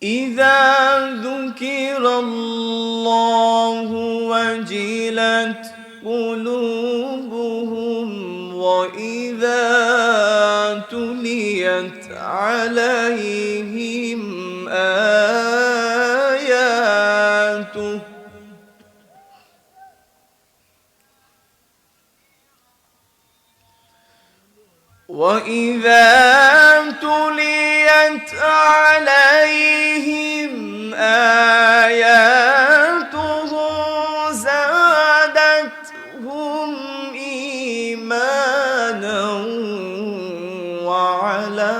إذا ذكر الله وجلت قلوبهم وإذا تليت عليهم آياته وإذا تليت عليهم آياته زادتهم إيمانا وعلى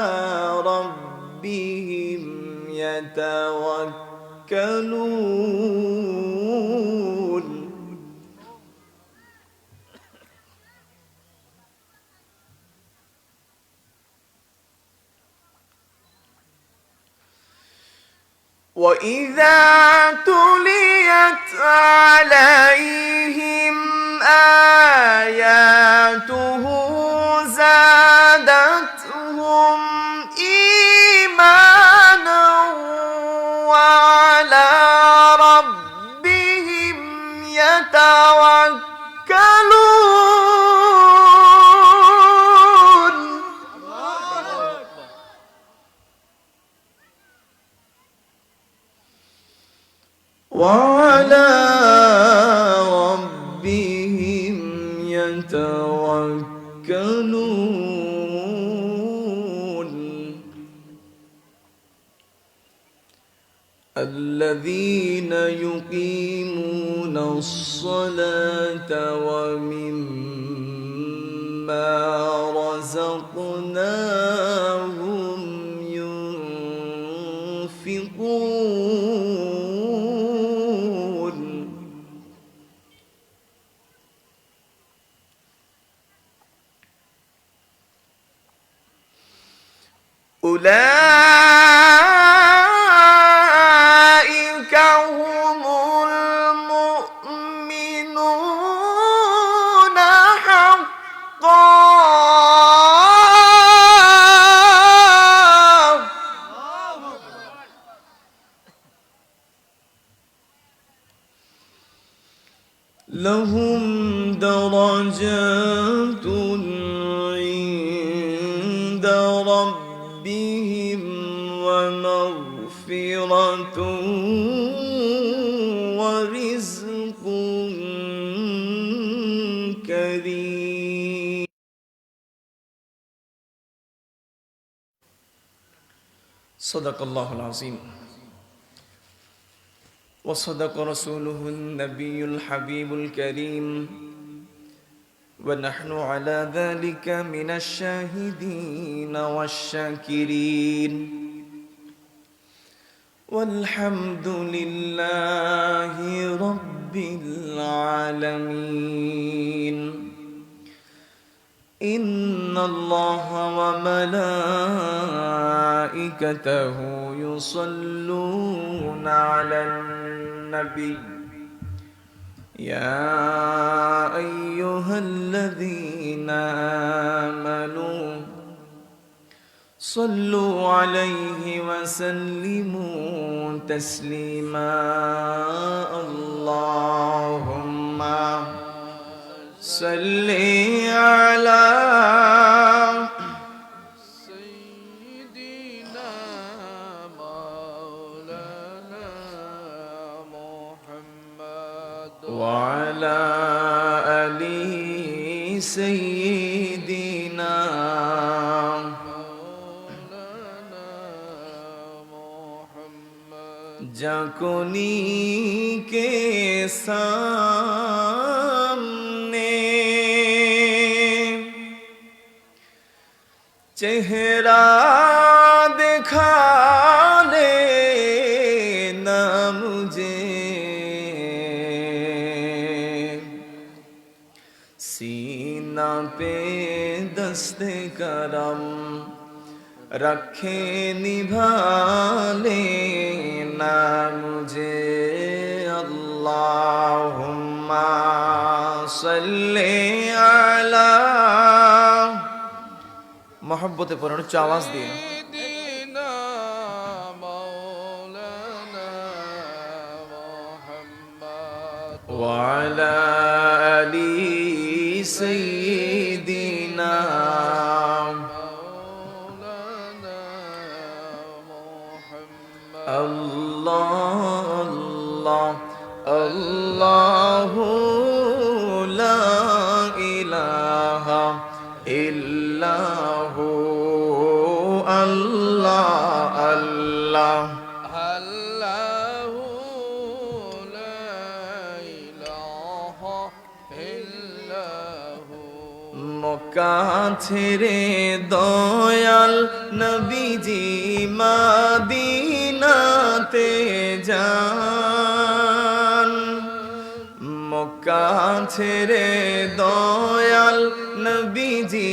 ربهم يتوكلون وإذا تليت عليهم آياته زادتهم إيمانا وعلى ربهم يتوكلون وعلى ربهم يتوكلون الذين يقيمون الصلاة ومما رزقناهم ينفقون أولئك هم المؤمنون حقا لهم درجات عند ربهم ومغفرة ورزق كريم. صدق الله العظيم وصدق رسوله النبي الحبيب الكريم ونحن على ذلك من الشاهدين والشاكرين والحمد لله رب العالمين. إن الله وملائكته يصلون على النبي يا أيها الذين آمنوا صلوا عليه وسلموا تسليما. اللهم صل على سيدنا مولانا محمد وعلى آل سيدنا مولانا محمد जाकोनी के सामने चेहरा दिखा लेना मुझे सीना पे दस्ते करम रखे निभा लेना मुझे. अल्लाहुम्मा सल्ली अला मोहब्बते पढ़ो आवाज दिए وعلى آل سيدنا الله الله الله لا إله إلا هو الله الله الله لا إله إلا هو মক্কা ছেড়ে দয়াল নবীজি মদিনাতে যান মক্কা ছেড়ে দয়াল নবীজি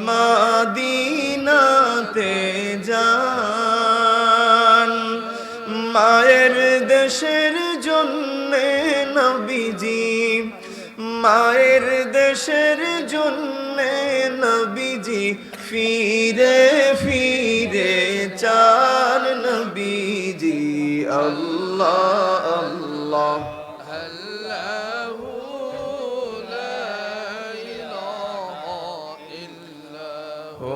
মদিনাতে যান মায়ের দেশের জন্যে নবীজি মায়ের দেশের জন্যে নবীজি ফিরে ফিরে চান নবীজি আল্লাহ আল্লাহ الله لا إله إلا هو ও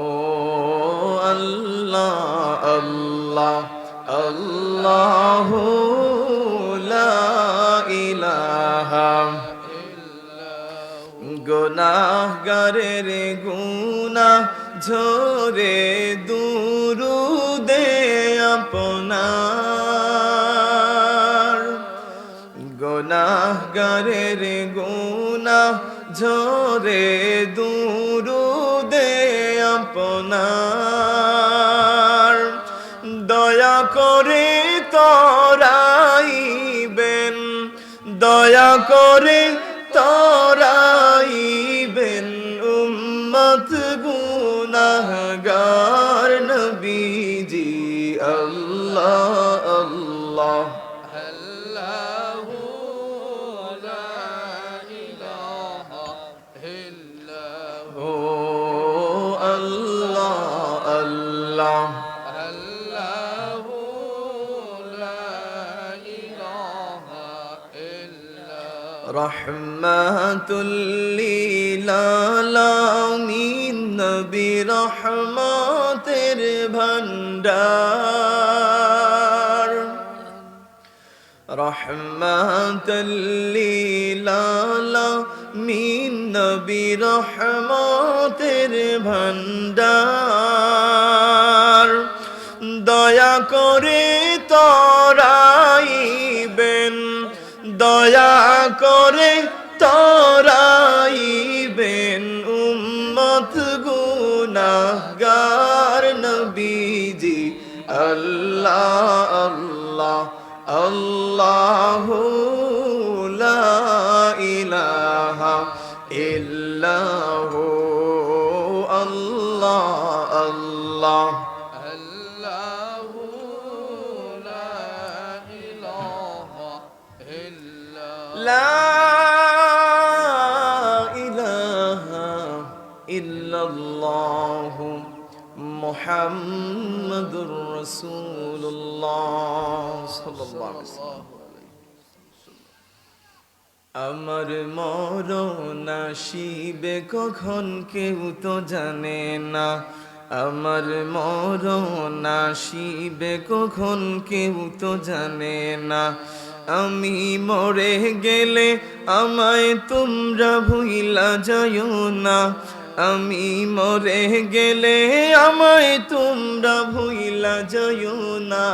আল্লাহ আল্লাহ আল্লাহ লা ইলাহা গুনাহগারের গুনাহ ঝরে দুরুদে আপনার গুনাহগারের গুনাহ ঝরে দুরুদে আপনার দয়া করে তরাইবেন দয়া করে তরাইবেন উম্মত গুনাহগার নবীজি আল্লাহ আল্লাহ الله لا إله إلا هو ও আল্লাহ আল্লাহ الله لا إله إلا রহমাতুল লিল আলামিন নবী রহমতের ভান্ডার রহমাতুল লিল আলামিন নবী রহমতের ভান্ডার দয়া করে তরাইবেন দয়া করে তরাইবেন উম্মত গুনাহগার নবীজি আল্লাহ আল্লাহ আল্লাহ লা ইলাহা ইল্লা হু আল্লাহ আল্লাহ الله لا إله إلا لا إله إلا الله محمد رسول الله صلى الله عليه وسلم আমার মরণ আসিবে কখন কেউ তো জানে না আমার মরণ আসিবে কখন কেউ তো জানে না আমি মরে গেলে আমায় তোমরা ভুইলা যাইও না আমি মরে গেলে আমায় তোমরা ভুইলা যাইও না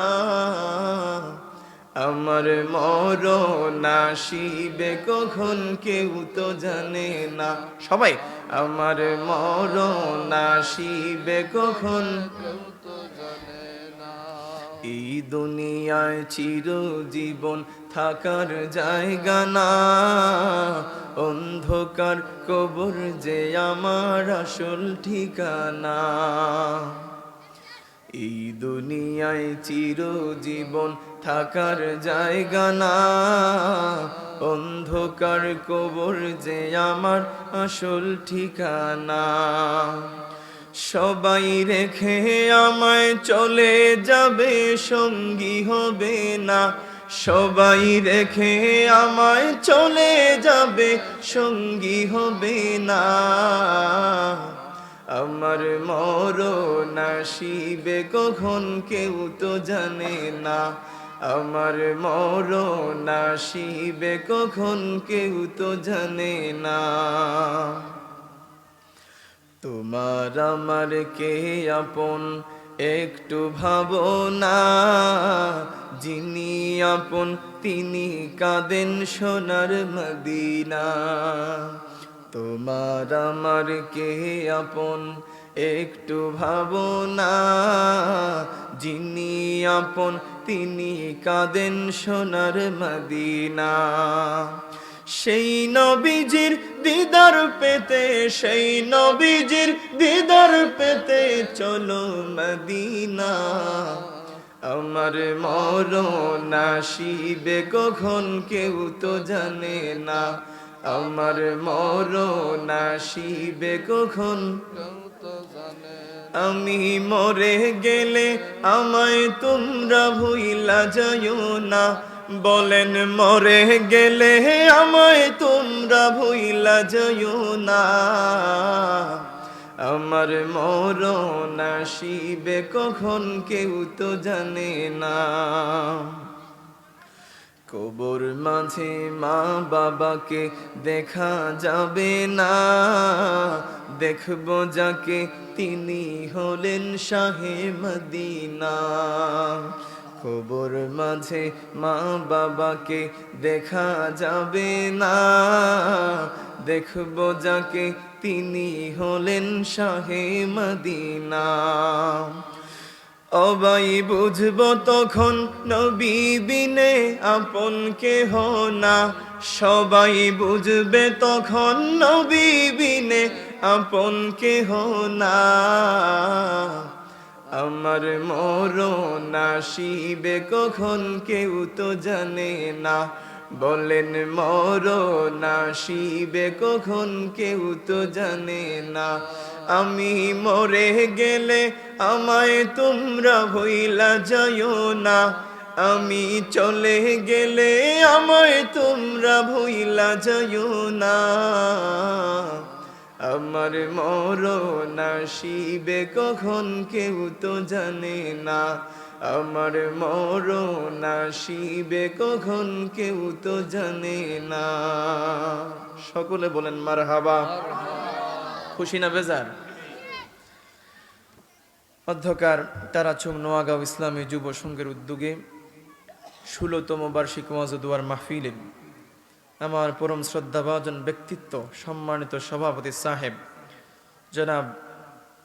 আমার মরণ আসিবে কখন কেউ তো জানে না সবাই আমার মরণ আসিবে কখন এই দুনিয়ায় চিরজীবন থাকার জায়গা না অন্ধকার কবর যে আমার আসল ঠিকানা এই দুনিয়ায় চিরজীবন থাকার জায়গা না অন্ধকার কবর যে আমার আসল ঠিকানা সবাই রেখে আমায় চলে যাবে সঙ্গী হবে না সবাই রেখে আমায় চলে যাবে, সঙ্গী হবে না। আমার মরণ আসিবে কখন কেউ তো জানে না, আমার মরণ আসিবে কখন কেউ তো জানে না। তোমার আমার কে আপন একটু ভাবনা, যিনি আপন তিনি কাঁদেন সোনার মদিনা। তোমার আমার কে আপন একটু ভাবনা, যিনি আপন তিনি কাঁদেন সোনার মদিনা। সেই নবীজির দিদার পেতে, সেই নবীজির দিদার পেতে চলো মদিনা। আমার মরণ আসিবে কখন কেউ তো জানে না, আমার মরণ আসিবে কখন কেউ তো জানে আমি মরে গেলে আমায় তোমরা ভুইলা যাইও না। বলেন মরে গেলে আমায় তোমরা ভুইলা যাইও না। আমার মরণ আসিবে কখন কেউ তো জানে না। কবর মাঝে মা বাবাকে দেখা যাবে না, দেখবো যাকে তিনি হলেন শাহে মদিনা। কবর মাঝে মা বাবাকে দেখা যাবে না, দেখবো যাকে তিনি হলেন শাহে মদিনা। অবাই বুঝবো তখন নবী বিনে আপন কেহ না, সবাই বুঝবে তখন নবী বিনে আপন কেহ না। আমার মরণ আসিবে কখন কেউ তো জানে না, বলেন মরণ আসিবে কখন কেউ তো জানে না। আমি মরে গেলে আমায় তোমরা ভুইলা যাইও না, আমি চলে গেলে আমায় তোমরা ভুইলা যাইও না। আমার মরণ আসিবে কখন কেউ তো জানে না, আমার মরণ আসিবে কখন কেউ তো জানে না। সকলে বলেন মারহাবা। খুশি না বেজার? অধ্যকার তারাচুং নোয়াগাঁও ইসলামী যুব সংঘের উদ্যোগে 16তম বার্ষিক ওয়াজ ও দুয়ার মাহফিলে আমার পরম শ্রদ্ধাভাজন ব্যক্তিত্ব সম্মানিত সভাপতি সাহেব জনাব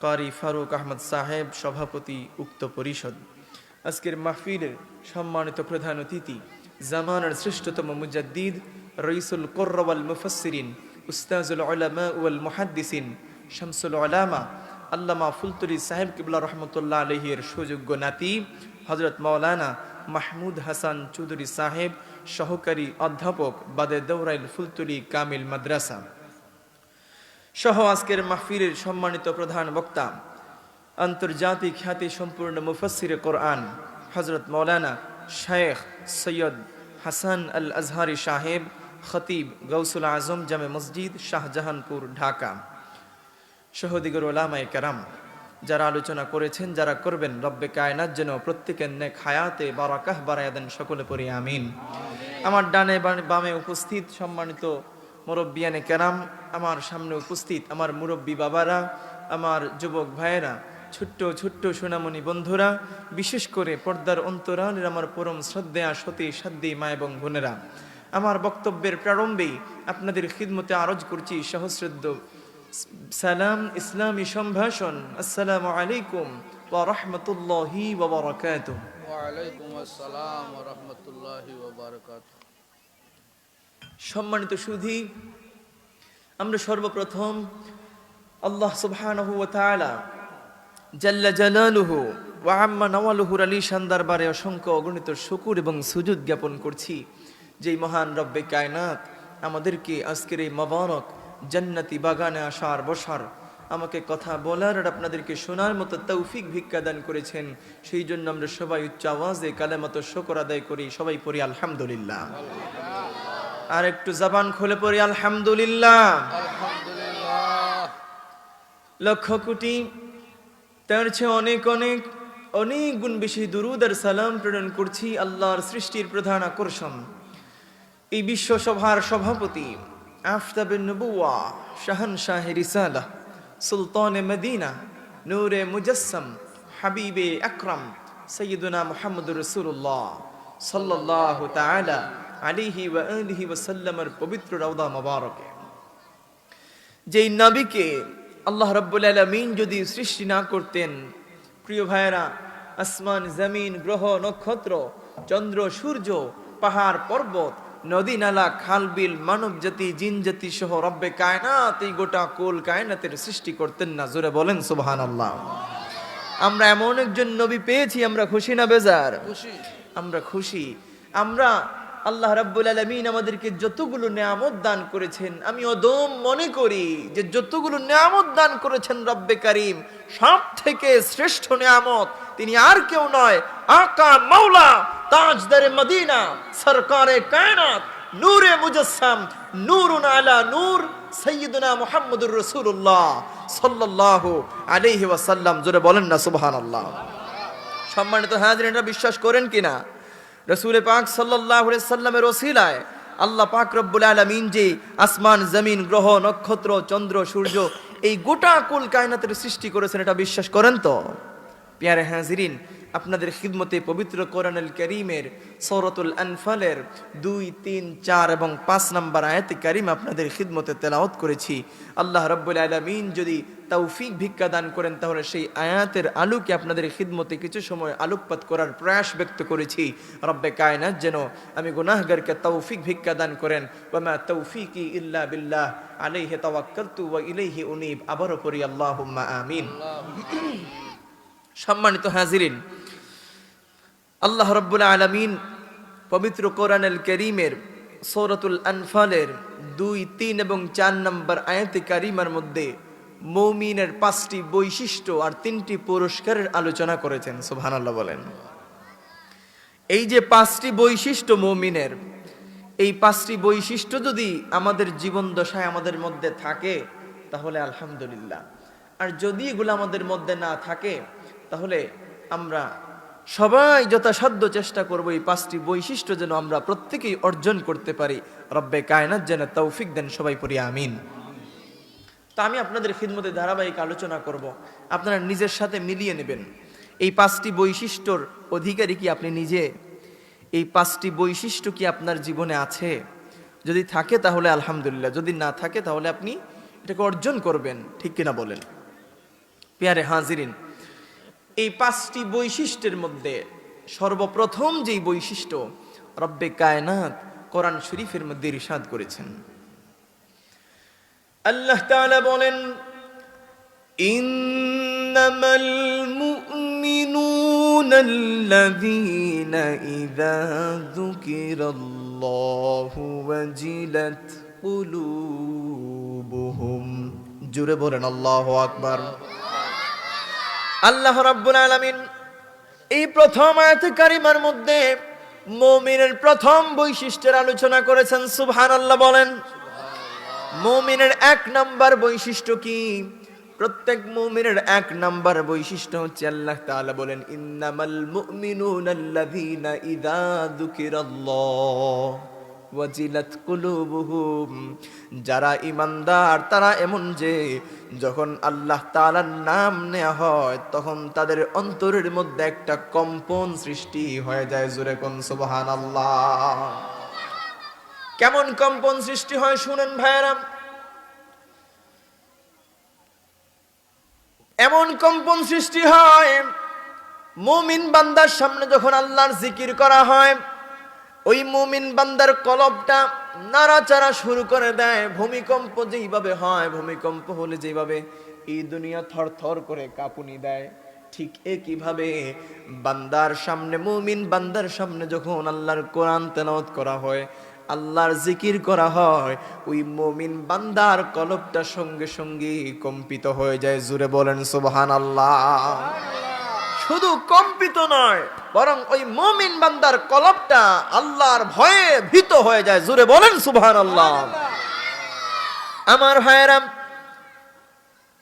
কারি ফারুক আহমদ সাহেব সভাপতি উক্ত পরিষদ, আজকের মাহফিলের সম্মানিত প্রধান অতিথি জামানার শ্রেষ্ঠতম মুজাদ্দিদ রইসুল কুররা ওয়াল মুফাসসিরিন উস্তাজুল উলামা ওয়াল মুহাদ্দিসিন শামসুল উলামা আল্লামা ফুলতুরি সাহেব কিবলা রহমতুল্লাহ আলাইহির সুযোগ্য নাতি হযরত মাওলানা মাহমুদ হাসান চৌধুরী সাহেব সহকারী অধ্যাপক বাদে দৌরাইল ফুলতুরি কামিল মাদ্রাসা সহ আজকের মাহফিলের সম্মানিত প্রধান বক্তা আন্তর্জাতিক খ্যাতি সম্পূর্ণ মুফাসসিরে কোরআন হযরত মাওলানা শেখ সৈয়দ হাসান আল আজহারি সাহেব খতিব গৌসুল আজম জামে মসজিদ শাহজাহানপুর ঢাকা সহদিগর ওলামায়ে কেরাম যারা আলোচনা করেছেন, যারা করবেন, রব্বে কায়নাত যেন প্রত্যেকের নেক হায়াতে বারাকাহ বাড়ায়া দেন। সকলে পড়ি আমিন। আমার ডানে বামে উপস্থিত সম্মানিত মুরব্বিয়ানে কেরাম, আমার সামনে উপস্থিত আমার মুরব্বী বাবারা, আমার যুবক ভাইয়েরা, ছোট্ট ছোট্ট সোনামণি বন্ধুরা, বিশেষ করে পর্দার অন্তরালের আমার পরম শ্রদ্ধেয়া সতী সাধ্যী মা এবং বোনেরা, আমার বক্তব্যের প্রারম্ভেই আপনাদের খিদমতে আরজ করছি সহস্রদ্ধ সালাম, ইসলামী সম্ভাষণ। আসসালামু আলাইকুম ওয়া রাহমাতুল্লাহি ওয়া বারাকাতুহু। ওয়া আলাইকুম আসসালাম ওয়া রাহমাতুল্লাহি ওয়া বারাকাতুহু। সম্মানিত সুধী, আমরা সর্বপ্রথম আল্লাহ সুবহানাহু ওয়া তাআলা জাল্লা জালালুহু ওয়া আম্মা নাওয়ালুহুর আলিশান দরবারে অসংখ্য অগণিত শুকর এবং সুজুদ জ্ঞাপন করছি, যেই মহান রব্বে কায়নাত আমাদেরকে আজকের এই মোবারক জান্নাতি বাগানে আসার বসার আমাকে কথা বলার আর আপনাদেরকে শোনার মতো তৌফিক ভিক্ষা দান করেছেন। সেই জন্য আমরা সবাই উচ্চ আওয়াজে কালেমাত শুকর আদায় করি, সবাই পড়ি আলহামদুলিল্লাহ। আর একটু জবান খুলে পড়ি আলহামদুলিল্লাহ। আলহামদুলিল্লাহ। লক্ষ কোটি, তার চেয়ে অনেক অনেক অনেক গুণ বেশি দুরুদ আর সালাম প্রেরণ করছি আল্লাহর সৃষ্টির প্রধান আকর্ষণ, এই বিশ্ব সভার সভাপতি, আফতাবে নবুয়া, শাহানশাহে রিসালাহ, সুলতানে মদিনা, নূরে মুজাসসাম, হাবিবে আকরাম, সৈয়দুনা মুহাম্মদুর রাসূলুল্লাহ সাল্লাল্লাহু তাআলা আলাইহি ওয়া আলিহি ওয়া সাল্লামের পবিত্র রওজা মোবারকে, যেই নবীকে আল্লাহ রাব্বুল আলামিন যদি সৃষ্টি না করতেন, প্রিয় ভাইয়েরা, আসমান জমিন গ্রহ নক্ষত্র চন্দ্র সূর্য পাহাড় পর্বত নদী নালা খাল বিল মানব জাতি জিন জাতি সহ রব্বে কায়নাত এই গোটা কুল কায়নাতের সৃষ্টি করতেন না। জোরে বলেন সুবহানাল্লাহ। আমরা এমন একজন নবী পেয়েছি, আমরা খুশি না বেজার? খুশি। আমরা খুশি। আমরা আল্লাহ রাব্বুল আলামিন আমাদেরকে যতগুলো নিয়ামত দান করেছেন, আমি অদম মনে করি যে যতগুলো নিয়ামত দান করেছেন রব্বে কারীম, সব থেকে শ্রেষ্ঠ নিয়ামত তিনি আর কেউ নয়, আকা মাওলা তাজদারে মদিনা সরকারে কায়নাত নূরে মুজাসসাম নূরুন আলা নূর সাইয়্যিদুনা মুহাম্মদুর রাসূলুল্লাহ সাল্লাল্লাহু আলাইহি ওয়াসাল্লাম। জোরে বলেন না সুবহানাল্লাহ। সম্মানিত হাজিরিনরা, বিশ্বাস করেন কিনা, রাসূল পাক সাল্লাল্লাহু আলাইহি সাল্লামের ওসিলায় আল্লাহ পাক রব্বুল আলামিন যে আসমান জমিন গ্রহ নক্ষত্র চন্দ্র সূর্য এই গোটা কুল কায়নাতের সৃষ্টি করেছেন, এটা বিশ্বাস করেন তো? প্যারে হাজিরিন, আপনাদের খিদমতে পবিত্র কোরআনুল কারীমের সূরাতুল আনফালের 2, 3, 4 এবং 5 নম্বর আয়াতে কারীম আপনাদের খিদমতে তেলাওয়াত করেছি। আল্লাহ রাব্বুল আলামিন যদি তৌফিক ভিক্ষা দান করেন, তাহলে সেই আয়াতের আলোকে আপনাদের খিদমতে কিছু সময় আলোকপাত করার প্রয়াস ব্যক্ত করেছি। রব্বে কায়নাত যেন আমি গুনাহগারকে তৌফিক ভিক্ষা দান করেন। ওয়া মা তৌফিকি ইল্লা বিল্লাহ আলাইহি তাওয়াক্কালতু ওয়া ইলাইহি উনীব। আবারও পড়ি আল্লাহুম্মা আমিন। সম্মানিত হাজিরিন, আল্লাহ রাব্বুল আলামিন পবিত্র কোরআনুল কারীমের সূরাতুল আনফালের 2, 3 এবং 4 নম্বর আয়াতে কারিমার মধ্যে মুমিনের 5টি বৈশিষ্ট্য আর 3টি পুরস্কারের আলোচনা করেছেন। সুবহানাল্লাহ বলেন। এই যে 5টি বৈশিষ্ট্য মুমিনের, এই 5টি বৈশিষ্ট্য যদি আমাদের জীবন দশায় আমাদের মধ্যে থাকে তাহলে আলহামদুলিল্লাহ, আর যদি এগুলো আমাদের মধ্যে না থাকে তাহলে আমরা সবাই যথাসাধ্য চেষ্টা করব এই 5টি বৈশিষ্ট্য যেন আমরা প্রত্যেকেই অর্জন করতে পারি। রব্বে কায়নাত যেন তৌফিক দেন, সবাই পড়ি আমিন। তা আমি আপনাদের খিদমতে ধারাবাহিক আলোচনা করব, আপনারা নিজের সাথে মিলিয়ে নেবেন এই 5টি বৈশিষ্ট্যর অধিকারী কি আপনি নিজে? এই 5টি বৈশিষ্ট্য কি আপনার জীবনে আছে? যদি থাকে তাহলে আলহামদুলিল্লাহ, যদি না থাকে তাহলে আপনি এটাকে অর্জন করবেন, ঠিক কিনা বলেন? প্যারে হাজিরিন, এই 5টি বৈশিষ্ট্যের মধ্যে সর্বপ্রথম যেই বৈশিষ্ট্য রব্বে কায়নাত কোরআন শরীফের মধ্যে ইরশাদ করেছেন, আল্লাহ তাআলা বলেন, ইন্নামাল মুমিনুনাল্লাযীনা ইযা যুকিরাল্লাহু ওয়াজিলাত কুলুবুহুম। জোরে বলেন আল্লাহু আকবার। আল্লাহ রাব্বুল আলামিন এই প্রথম আয়াতে কারিমার মধ্যে মুমিনের প্রথম বৈশিষ্ট্যের আলোচনা করেছেন। সুবহানাল্লাহ বলেন। মুমিনের 1 নাম্বার বৈশিষ্ট্য কি? প্রত্যেক মুমিনের 1 নাম্বার বৈশিষ্ট্য হচ্ছে আল্লাহ তাআলা বলেন, ইন্নামাল মুমিনুনাল্লাযীনা ইযা যুকিরাল্লাহ ওয়াজিলাত কুলুবুহুম। যারা ঈমানদার তারা এমন যে যখন আল্লাহ তাআলার নাম নেওয়া হয় তখন তাদের অন্তরের মধ্যে একটা কম্পন সৃষ্টি হয়ে যায়। জোরে কোন সুবহানাল্লাহ। কেমন কম্পন সৃষ্টি হয় শুনেন ভাইয়েরা। এমন কম্পন সৃষ্টি হয় মুমিন বান্দার সামনে যখন আল্লাহর জিকির করা হয়, ওই মুমিন বান্দার কলবটা নাড়াচাড়া শুরু করে দেয়। ভূমিকম্প যেইভাবে হয়, ভূমিকম্প হলে যেভাবে এই দুনিয়া থরথর করে কাঁপুনি দেয়, ঠিক একইভাবে বান্দার সামনে, মুমিন বান্দার সামনে যখন আল্লাহর কোরআন তেলাওয়াত করা হয়, আল্লাহর জিকির করা হয়, ওই মুমিন বান্দার কলবটা সঙ্গে সঙ্গে কম্পিত হয়ে যায়। জোরে বলেন সুবহানাল্লাহ। শুধু কম্পিত নয়, বরং ওই মুমিন বান্দার কলবটা আল্লাহর ভয়ে ভীত হয়ে যায়। জোরে বলেন সুবহানাল্লাহ। আমার ভাইয়েরা,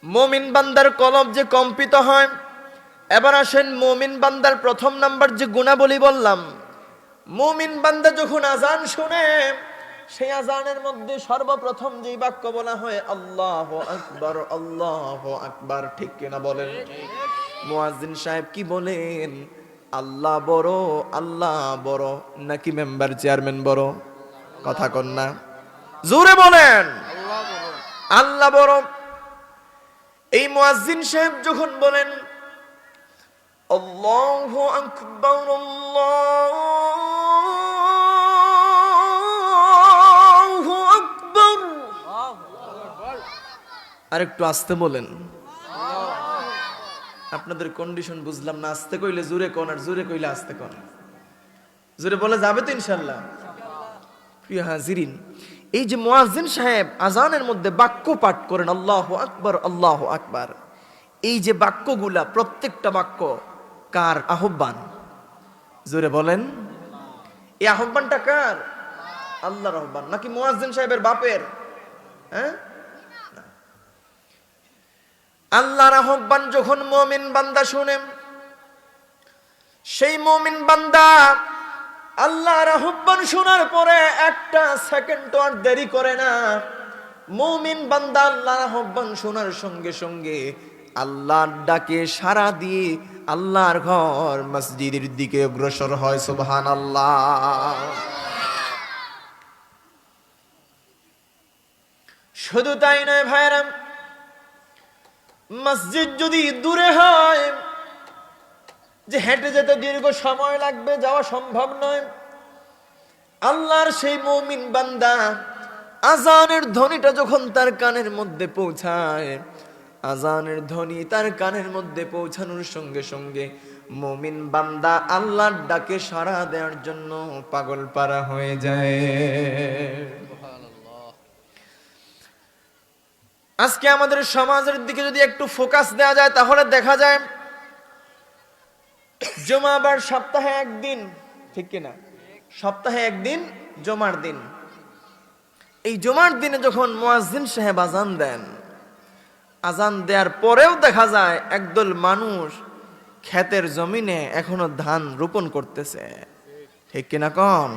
মুমিন বান্দার কলব যে কম্পিত হয়, এবার আসেন মুমিন বান্দার প্রথম নাম্বার যে গুণাবলী বললাম, মুমিন বান্দা যখন আজান শুনে, সেই আজানের মধ্যে সর্বপ্রথম যে বাক্য বলা হয় আল্লাহু আকবার, আল্লাহু আকবার। ঠিক কিনা বলেন? মুয়াজ্জিন সাহেব কি বলেন? আল্লাহ বড়, আল্লাহ বড়, নাকি মেম্বার চেয়ারম্যান বড়? কথা কন না, জোরে বলেন। আল্লাহ বড়। এই মুয়াজ্জিন সাহেব যখন বলেন আল্লাহু আকবার, আল্লাহু আকবার, আরেকটু আস্তে বলেন। আপনাদের কন্ডিশন বুঝলাম না, আস্তে কইলে জোরে কোন, আর জোরে কইলে আস্তে কোন। জোরে বলে যাবে তো ইনশাআল্লাহ? প্রিয় হাজিরিন, এই যে মুয়াজ্জিন সাহেব আজানের মধ্যে বাক্য পাঠ করেন আল্লাহু আকবার, আল্লাহু আকবার, এই যে বাক্যগুলা, প্রত্যেকটা বাক্য কার আহ্বান? জোরে বলেন। এই আহ্বানটা কার? আল্লাহর আহ্বান, নাকি মুয়াজ্জিন সাহেবের বাপের? হ্যাঁ, আল্লাহর আহ্বান যখন মুমিন বান্দা শুনে, সেই মুমিন বান্দা আল্লাহর আহ্বান শোনার পরে একটা সেকেন্ড আর দেরি করে না। মুমিন বান্দা আল্লাহর আহ্বান শোনার সঙ্গে সঙ্গে আল্লাহর ডাকে সাড়া দিয়ে আল্লাহর ঘর মসজিদের দিকে অগ্রসর হয়। সুবহানাল্লাহ। শুধু তাই নয় ভাইরা, মসজিদ যদি দূরে হয়, যে হেঁটে যেতে দীর্ঘ সময় লাগবে, যাওয়া সম্ভব নয়, আল্লাহর সেই মুমিন বান্দা আজানের ধ্বনিটা যখন তার কানের মধ্যে পৌঁছায়, আজানের ধ্বনি তার কানের মধ্যে পৌঁছানোর সঙ্গে সঙ্গে মুমিন বান্দা আল্লাহর ডাকে সাড়া দেওয়ার জন্য পাগল পারা হয়ে যায়। আজকে আমাদের সমাজের দিকে যদি একটু ফোকাস দেওয়া যায়, তাহলে দেখা যায় জুমাবার সপ্তাহে একদিন, ঠিক কিনা? সপ্তাহে একদিন জুমার দিন। এই জুমার দিনে যখন মুয়াজ্জিন সাহেব আজান দেন, আজান দেওয়ার পরেও দেখা যায় একদল মানুষ ক্ষেতের জমিনে এখনো ধান রোপণ করতেছে। ঠিক কিনা কম?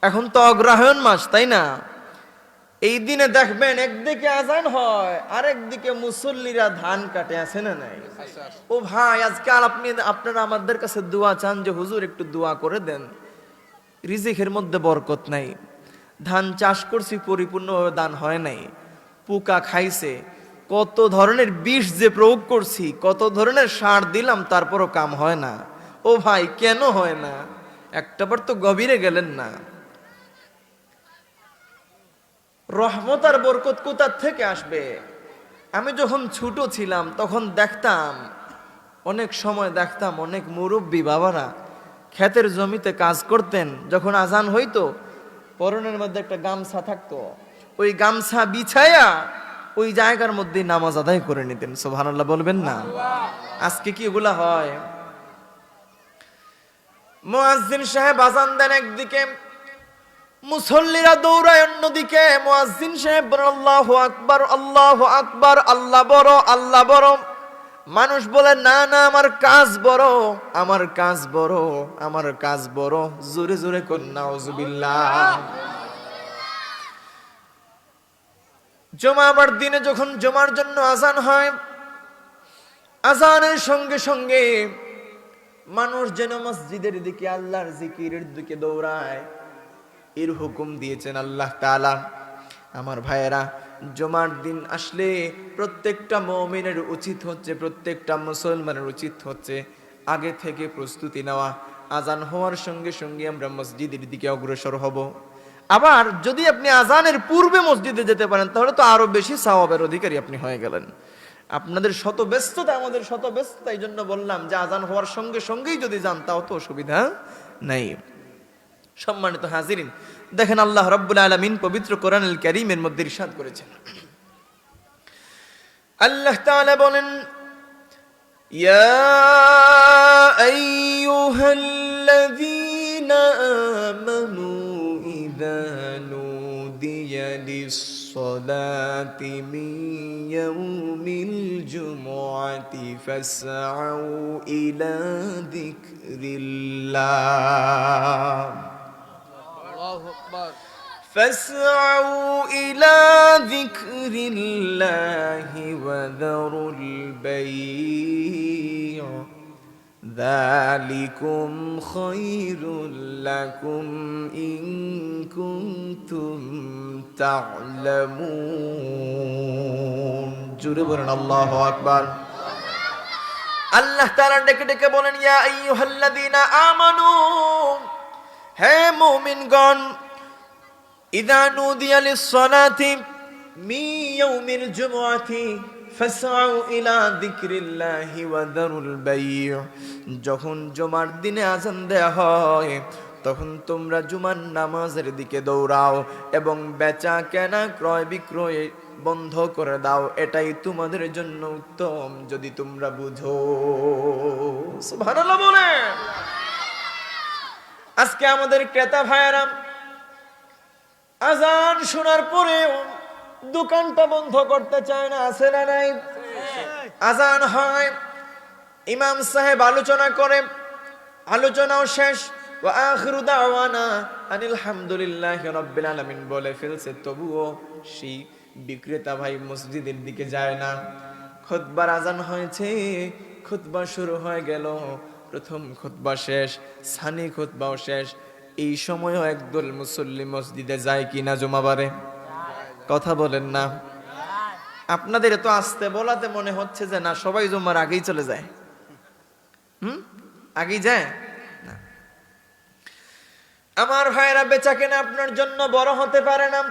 এখন তো অগ্রহায়ণ মাস, তাই না? এই দিনে দেখবেন একদিকে আজান হয়, আরেকদিকে মুসল্লিরা ধান কাটে। আছে না নাই? ও ভাই, আজকাল আপনারা আমাদের কাছে দোয়া চান যে হুজুর একটু দোয়া করে দেন, রিজিকের মধ্যে বরকত নাই, ধান চাষ করছি পরিপূর্ণভাবে দান হয় নাই, পোকা খাইছে, কত ধরনের বিষ যে প্রয়োগ করছি, কত ধরনের সার দিলাম, তারপরও কাম হয় না। ও ভাই, কেন হয় না? একটাবার তো গভীরে গেলেন না। রহমত আর বরকত কোথার থেকে আসবে? আমি যখন ছোট ছিলাম তখন দেখতাম, অনেক সময় দেখতাম অনেক মুরব্বী বাবারা ক্ষেতের জমিতে কাজ করতেন। যখন আজান হইতো, পরনের মধ্যে একটা গামছা থাকতো, ওই গামছা বিছায়া ওই জায়গার মধ্যে নামাজ আদায় করে নিতেন। সুবহানাল্লাহ বলবেন না? আজকে কি এগুলা হয়? মুয়াজ্জিন সাহেব আজান দেন একদিকে, মুসল্লিরা দৌড়ায় অন্যদিকে। মুয়াজ্জিন সাহেব বলেন আল্লাহু আকবার, আল্লাহু আকবার, আল্লাহ বড়, আল্লাহ বড়। মানুষ বলে না না, আমার কাজ বড়, আমার কাজ বড়, আমার কাজ বড়। জোরে জোরে কোন নাউজুবিল্লাহ। জুমাবার দিনে যখন জুমার জন্য আজান হয়, আজানের সঙ্গে সঙ্গে মানুষ যেন মসজিদের দিকে, আল্লাহর জিকিরের দিকে দৌড়ায়, এর হুকুম দিয়েছেন আল্লাহ তাআলা। আমার ভাইয়েরা, জুমার দিন আসলে প্রত্যেকটা মুমিনের উচিত হচ্ছে, প্রত্যেকটা মুসলমানের উচিত হচ্ছে আগে থেকে প্রস্তুতি নেওয়া। আজান হওয়ার সঙ্গে সঙ্গে আমরা মসজিদের দিকে অগ্রসর হব। আবার যদি আপনি আজানের পূর্বে মসজিদে যেতে পারেন, তাহলে তো আরো বেশি সওয়াবের অধিকারী আপনি হয়ে গেলেন। আপনাদের শত ব্যস্ততা, আমাদের শত ব্যস্ততা, এই জন্য বললাম যে আজান হওয়ার সঙ্গে সঙ্গেই যদি যান তাও তো অসুবিধা নাই। সম্মানিত হাজিরিন, দেখেন আল্লাহ রাব্বুল আলামিন পবিত্র কোরআনুল কারীমের মধ্যে ইরশাদ করেছেন, আল্লাহ তাআলা বলেন, ইয়া আইয়ুহাল্লাযীনা আমানু ইযা নুদিয়া লিস-সালাতি মিন ইয়াউমিল জুমুআতি ফাসআউ ইলা যিকরিল্লাহ আল্লাহু আকবার। فاسعوا إلى ذكر الله وذروا البيع ذلكم خير لكم إن كنتم تعلمون জোরে বলেন আল্লাহু আকবার। আল্লাহ তাআলা ডেকে ডেকে বলেন, ইয়া আইয়ুহাল্লাযীনা আমানু, হে মুমিনগণ, ইযা নুদিয়া লিস-সালাতি মিন ইয়াউমিল জুমুআতি ফাসআউ ইলা যিকরিল্লাহি ওয়া যারুল বাই', যখন জুমার দিনে আযান দেয়া হয় তখন তোমরা জুমার নামাজের দিকে দৌড়াও এবং বেচা কেনা ক্রয় বিক্রয় বন্ধ করে দাও, এটাই তোমাদের জন্য উত্তম যদি তোমরা বুঝো। সুবহানাল্লাহ বলে। আজকে আমাদের ক্রেতা ভাইয়েরা আজান শোনার পরেও দোকানটা বন্ধ করতে চায় না, আছে না নাই? আজান হয়, ইমাম সাহেব আলোচনা করে, আলোচনাও শেষ, ওয়া আখিরু দাওয়ানা আনিল হামদুলিল্লাহি রাব্বিল আলামিন বলে ফেলছে, তবুও সেই বিক্রেতা ভাই মসজিদের দিকে যায় না। খুতবার আজান হয়েছে, খুতবা শুরু হয়ে গেল, প্রথম খুতবা শেষ, সানি খুতবাও শেষ, এই সময়ও একদল মুসল্লি মসজিদে যায় কিনা জুমাবারে? কথা বলেন না। আপনাদের এত আসতে বলাতে মনে হচ্ছে যে না, সবাই জুমার আগেই চলে যায়। আগেই যায় না। আমার ভাইরা, বেচা কেনা আপনার জন্য বড় হতে পারে না,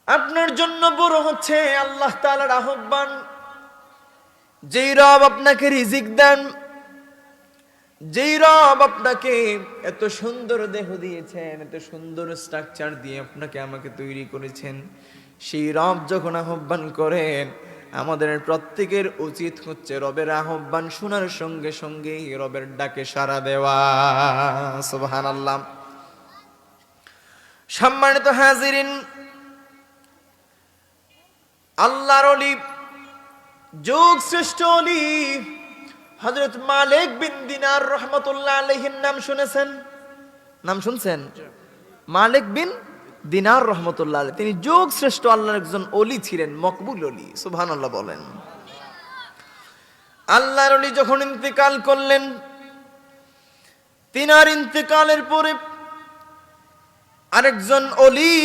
আপনার জন্য বড় হচ্ছে আল্লাহ তাআলার আহ্বান। যেই রব আপনাকে রিজিক দেন, যেই রব আপনাকে এত সুন্দর দেহ দিয়েছেন, এত সুন্দর স্ট্রাকচার দিয়ে আপনাকে আমাকে তৈরি করেছেন, সেই রব যখন আহ্বান করেন, আমাদের প্রত্যেকের উচিত হচ্ছে রবের আহ্বান শোনার সঙ্গে সঙ্গে রবের ডাকে সাড়া দেওয়া। সুবহানাল্লাহ। সম্মানিত হাজিরিন, আল্লাহর ওলি, যুগ শ্রেষ্ঠ ওলি হযরত মালিক বিন দিনার রাহমাতুল্লাহ আলাইহির নাম শুনেছেন? নাম শুনছেন? মালিক বিন দিনার রাহমাতুল্লাহ আলাইহি, তিনি যুগ শ্রেষ্ঠ আল্লাহর একজন ওলি ছিলেন, মকবুল ওলি। সুবহানাল্লাহ বলেন। আল্লাহর ওলি যখন ইন্তেকাল করলেন, তিনার ইন্তেকালের পরে আরেকজন ওলি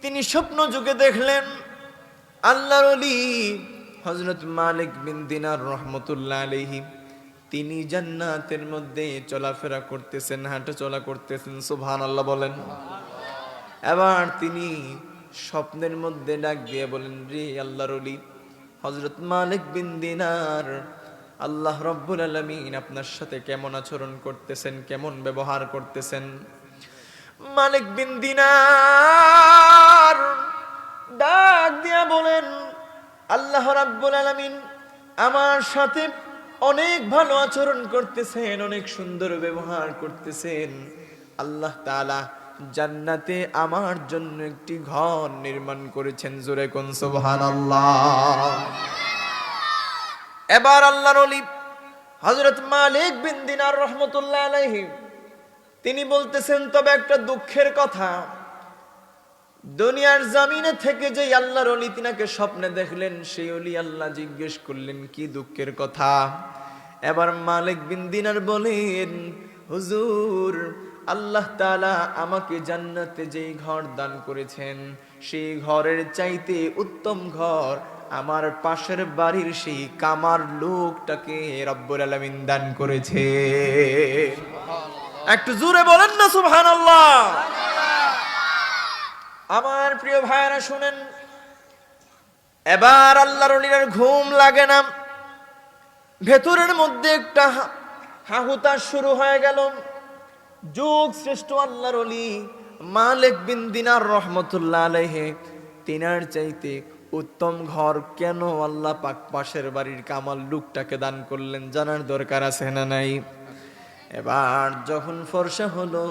তিনি স্বপ্ন যুগে দেখলেন, আল্লাহর ওলি হযরত মালিক বিন দিনার রাহমাতুল্লাহ আলাইহি তিনি জান্নাতের মধ্যে চলাফেরা করতেছেন, হাঁটা চলা করতেছেন। সুবহানাল্লাহ বলেন। এবার তিনি স্বপ্নের মধ্যে ডাক দিয়ে বলেন, রে আল্লাহর ওলি হযরত মালিক বিন দিনার, আল্লাহ রাব্বুল আলামিন আপনার সাথে কেমন আচরণ করতেছেন, কেমন ব্যবহার করতেছেন? মালিক বিন দিনার ডাক দিয়া বলেন, আল্লাহ রাব্বুল আলামিন আমার সাথে অনেক ভালো আচরণ করতেছেন, অনেক সুন্দর ব্যবহার করতেছেন। আল্লাহ তাআলা জান্নাতে আমার জন্য একটি ঘর নির্মাণ করেছেন। জোরে কোন সুবহানাল্লাহ। এবার আল্লাহর ওলি হযরত মালিক বিন দিনার রাহমাতুল্লাহ আলাইহি তিনি বলতেছেন, তবে একটা দুঃখের কথা, দুনিয়ার জমিনে থেকে যে আল্লাহর ওলি তিনাকে স্বপ্নে দেখলেন, সেই ওলি আল্লাহ জিজ্ঞেস করলেন কি দুঃখের কথা? এবার মালিক বিন দিনার বলেন, হুজুর, আল্লাহ তাআলা আমাকে জান্নাতে যেই ঘর দান করেছেন, সেই ঘরের চাইতে উত্তম ঘর আমার পাশের বাড়ির সেই কামার লোকটাকে রব্বুল আলামিন দান করেছে। একটু জোরে বলেন না সুবহানাল্লাহ। আমার প্রিয় ভাইরা শুনেন, এবার আল্লাহর ওলির ঘুম লাগে না, ভেতরের মধ্যে একটা হাহুতাশ শুরু হয়ে গেল। যুগ শ্রেষ্ঠ আল্লাহর ওলি মালিক বিন দিনার রহমতুল্লাহ আলাইহি, তিনার চাইতে উত্তম ঘর কেন আল্লাহ পাক পাশের বাড়ির কামাল লোকটাকে দান করলেন জানার দরকার আছে না নাই? এবার যখন ফর্সা হলো,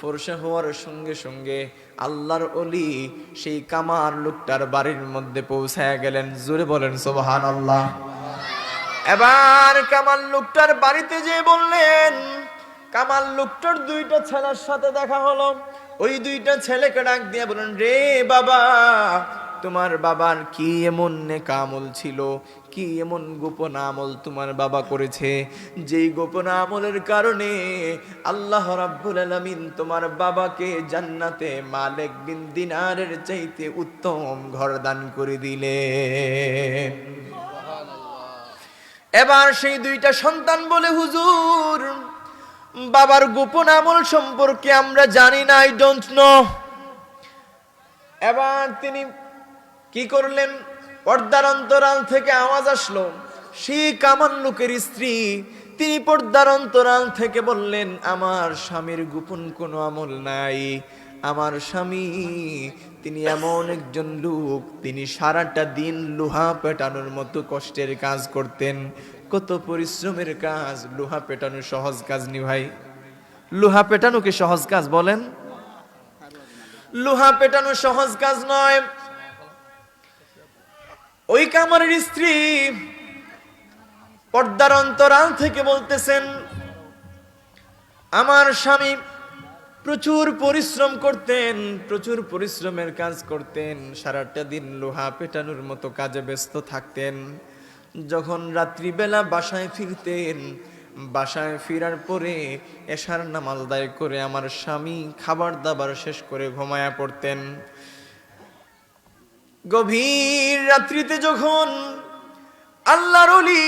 ফর্সা হওয়ার সঙ্গে সঙ্গে আল্লাহর ওলি সেই কামার লোকটার বাড়ির মধ্যে পৌঁছায় গেলেন। জোরে বলেন সুবহানাল্লাহ। এবার কামাল লোকটার বাড়িতে যেয়ে বললেন, কামাল লোকটার দুইটা ছেলের সাথে দেখা হলো। ওই দুইটা ছেলেকে ডাক দিয়ে বলেন, রে বাবা, তোমার বাবার কি এমন নেক আমল ছিল, কি এমন গোপন আমল তোমার বাবা করেছে, যেই গোপন আমলের কারণে আল্লাহ রাব্বুল আলামিন তোমার বাবাকে জান্নাতে মালিক বিন দিনারের চাইতে উত্তম ঘর দান করে দিলেন। এবার সেই দুইটা সন্তান বলে, হুজুর, বাবার গোপন আমল সম্পর্কে আমরা জানি না, আই ডোন্ট নো। এবার তিনি কি করলেন, পর্দার অন্তরাল থেকে আওয়াজ আসলো, সেই কামাল লোকের স্ত্রী, তিনি পর্দার অন্তরাল থেকে বললেন, আমার স্বামীর গোপন কোনো আমল নাই। আমার স্বামী তিনি এমন একজন লোক, তিনি সারাটা দিন লোহা পেটানোর মতো কষ্টের কাজ করতেন। কত পরিশ্রমের কাজ, লোহা পেটানো সহজ কাজ নি ভাই। লোহা পেটানো কি সহজ কাজ বলেন? লোহা পেটানো সহজ কাজ নয়। ওই কামারের স্ত্রী পর্দার অন্তরাল থেকে বলতেছেন, আমার স্বামী প্রচুর পরিশ্রম করতেন, প্রচুর পরিশ্রমের কাজ করতেন, সারাটা দিন লোহা পেটানোর মতো কাজে ব্যস্ত থাকতেন। যখন রাত্রিবেলা বাসায় ফিরতেন, বাসায় ফেরার পরে এশার নামাজ আদায় করে আমার স্বামী খাবার দাবার শেষ করে ঘুমায়া পড়তেন। গভীর রাত্রিতে যখন আল্লাহর ওলি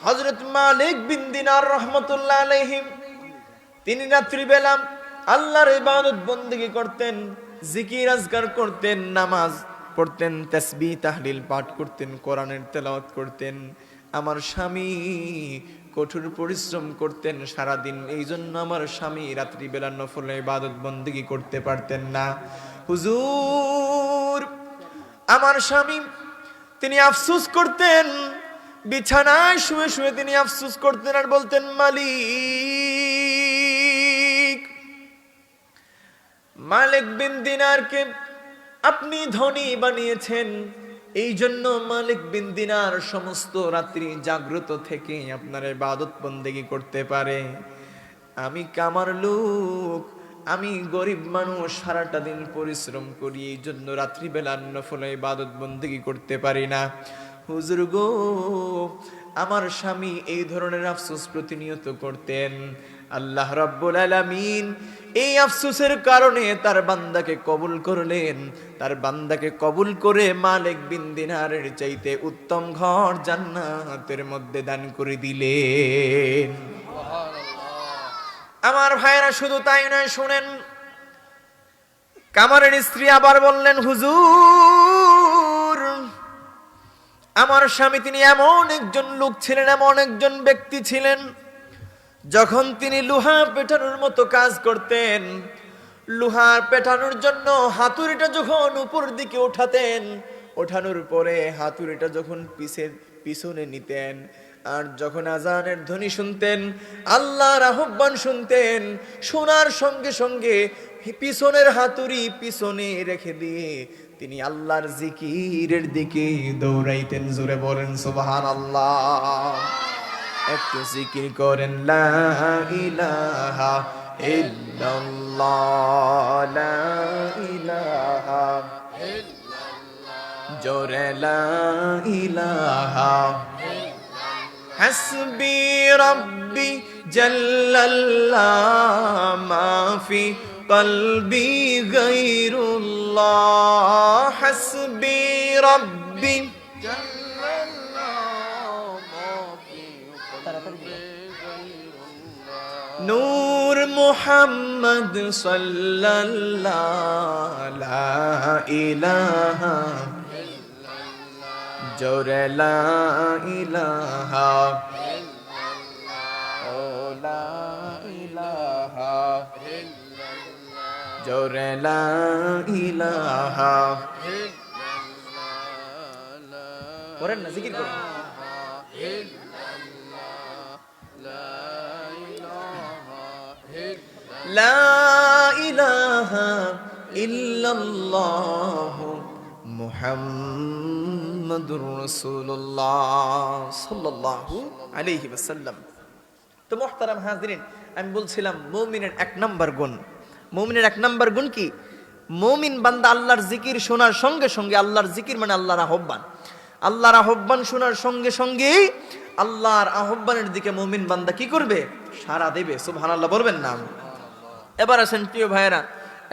হযরত মালিক বিন দিনার রহমতুল্লাহ আলাইহি, তিনি রাত্রিবেলা আল্লাহর ইবাদত বন্দেগী করতেন, জিকির আজকার করতেন, নামাজ পড়তেন, তাসবিহ তাহলিল পাঠ করতেন, কোরআনের তেলাওয়াত করতেন। আমার স্বামী কঠোর পরিশ্রম করতেন সারাদিন, এই জন্য আমার স্বামী রাত্রিবেলা নফল ইবাদত বন্দেগী করতে পারতেন না। হুজুর, আমার স্বামী তিনি আফসোস করতেন, বিছানায় শুয়ে শুয়ে তিনি আফসোস করতেন আর বলতেন, মালিক বিন দিনারকে আপনি ধনী বানিয়েছেন, এই জন্য মালিক বিন দিনার সমস্ত রাত্রি জাগ্রত থেকে আপনার ইবাদত বন্দেগী করতে পারে। আমি কামার লোক, আমি গরিব মানুষ, সারাটা দিন পরিশ্রম করি, এই জন্য রাত্রিবেলা নফল ইবাদত বন্দেগী করতে পারি না। হুজুর গো, আমার স্বামী এই ধরনের আফসোস প্রতিনিয়ত করতেন। আল্লাহ রাব্বুল আলামিন এই আফসোসের কারণে তার বান্দাকে কবুল করলেন। তার বান্দাকে কবুল করে মালিক বিন দিনারের চাইতে উত্তম ঘর জান্নাতের মধ্যে দান করে দিলেন। আমার ভাইরা, শুধু তাই নয়, শুনেন, কামারের স্ত্রী আবার বললেন, হুজুর, আমার স্বামী তিনি এমন একজন লোক ছিলেন, এমন একজন ব্যক্তি ছিলেন, যখন তিনি লোহা পেটানোর মতো কাজ করতেন, লোহার পেটানোর জন্য হাতুড়িটা যখন উপর দিকে ওঠাতেন, ওঠানোর পরে হাতুড়িটা যখন পিছনে নিতেন, আর যখন আজানের ধ্বনি শুনতেন, আল্লাহর আহ্বান শুনতেন, শোনার সঙ্গে সঙ্গে পিছনের হাতুড়ি পিছনে রেখে দিয়ে তিনি আল্লাহর জিকিরের দিকে দৌড়াইতেন। জোরে বলেন সুবহানাল্লাহ। একটু জিকির করেন, লা ইলাহা ইল্লাল্লাহ, লা ইলাহা ইল্লাল্লাহ, জোরে লা ইলাহা হাসবি রাব্বি জাল্লাল্লাহ, মাফি কলবি গায়রুল্লাহ, হাসবি রাব্বি নূর মুহাম্মদ সাল্লাল্লাহ, লা ইলাহা জোরে লা ইলাহা ও লা ইলাহা জোরে লা ইলাহা করেন না, জিকির করেন। লা ইলাহা ইল্লাল্লাহ মুহাম্মাদুর রাসূলুল্লাহ সাল্লাল্লাহু আলাইহি ওয়াসাল্লাম। তো মুহতারাম হাজিরিন, আমি বলছিলাম মুমিনের এক নাম্বার গুণ, মুমিনের এক নাম্বার গুণ কি? মুমিন বান্দা আল্লাহর জিকির শোনার সঙ্গে সঙ্গে, আল্লাহর জিকির মানে আল্লাহর আহ্বান, আল্লাহর আহ্বান শোনার সঙ্গে সঙ্গেই আল্লাহর আহ্বানের দিকে মুমিন বান্দা কি করবে? সাড়া দেবে। সুবহানাল্লাহ বলবেন না? এবার আসেন প্রিয় ভাইয়েরা,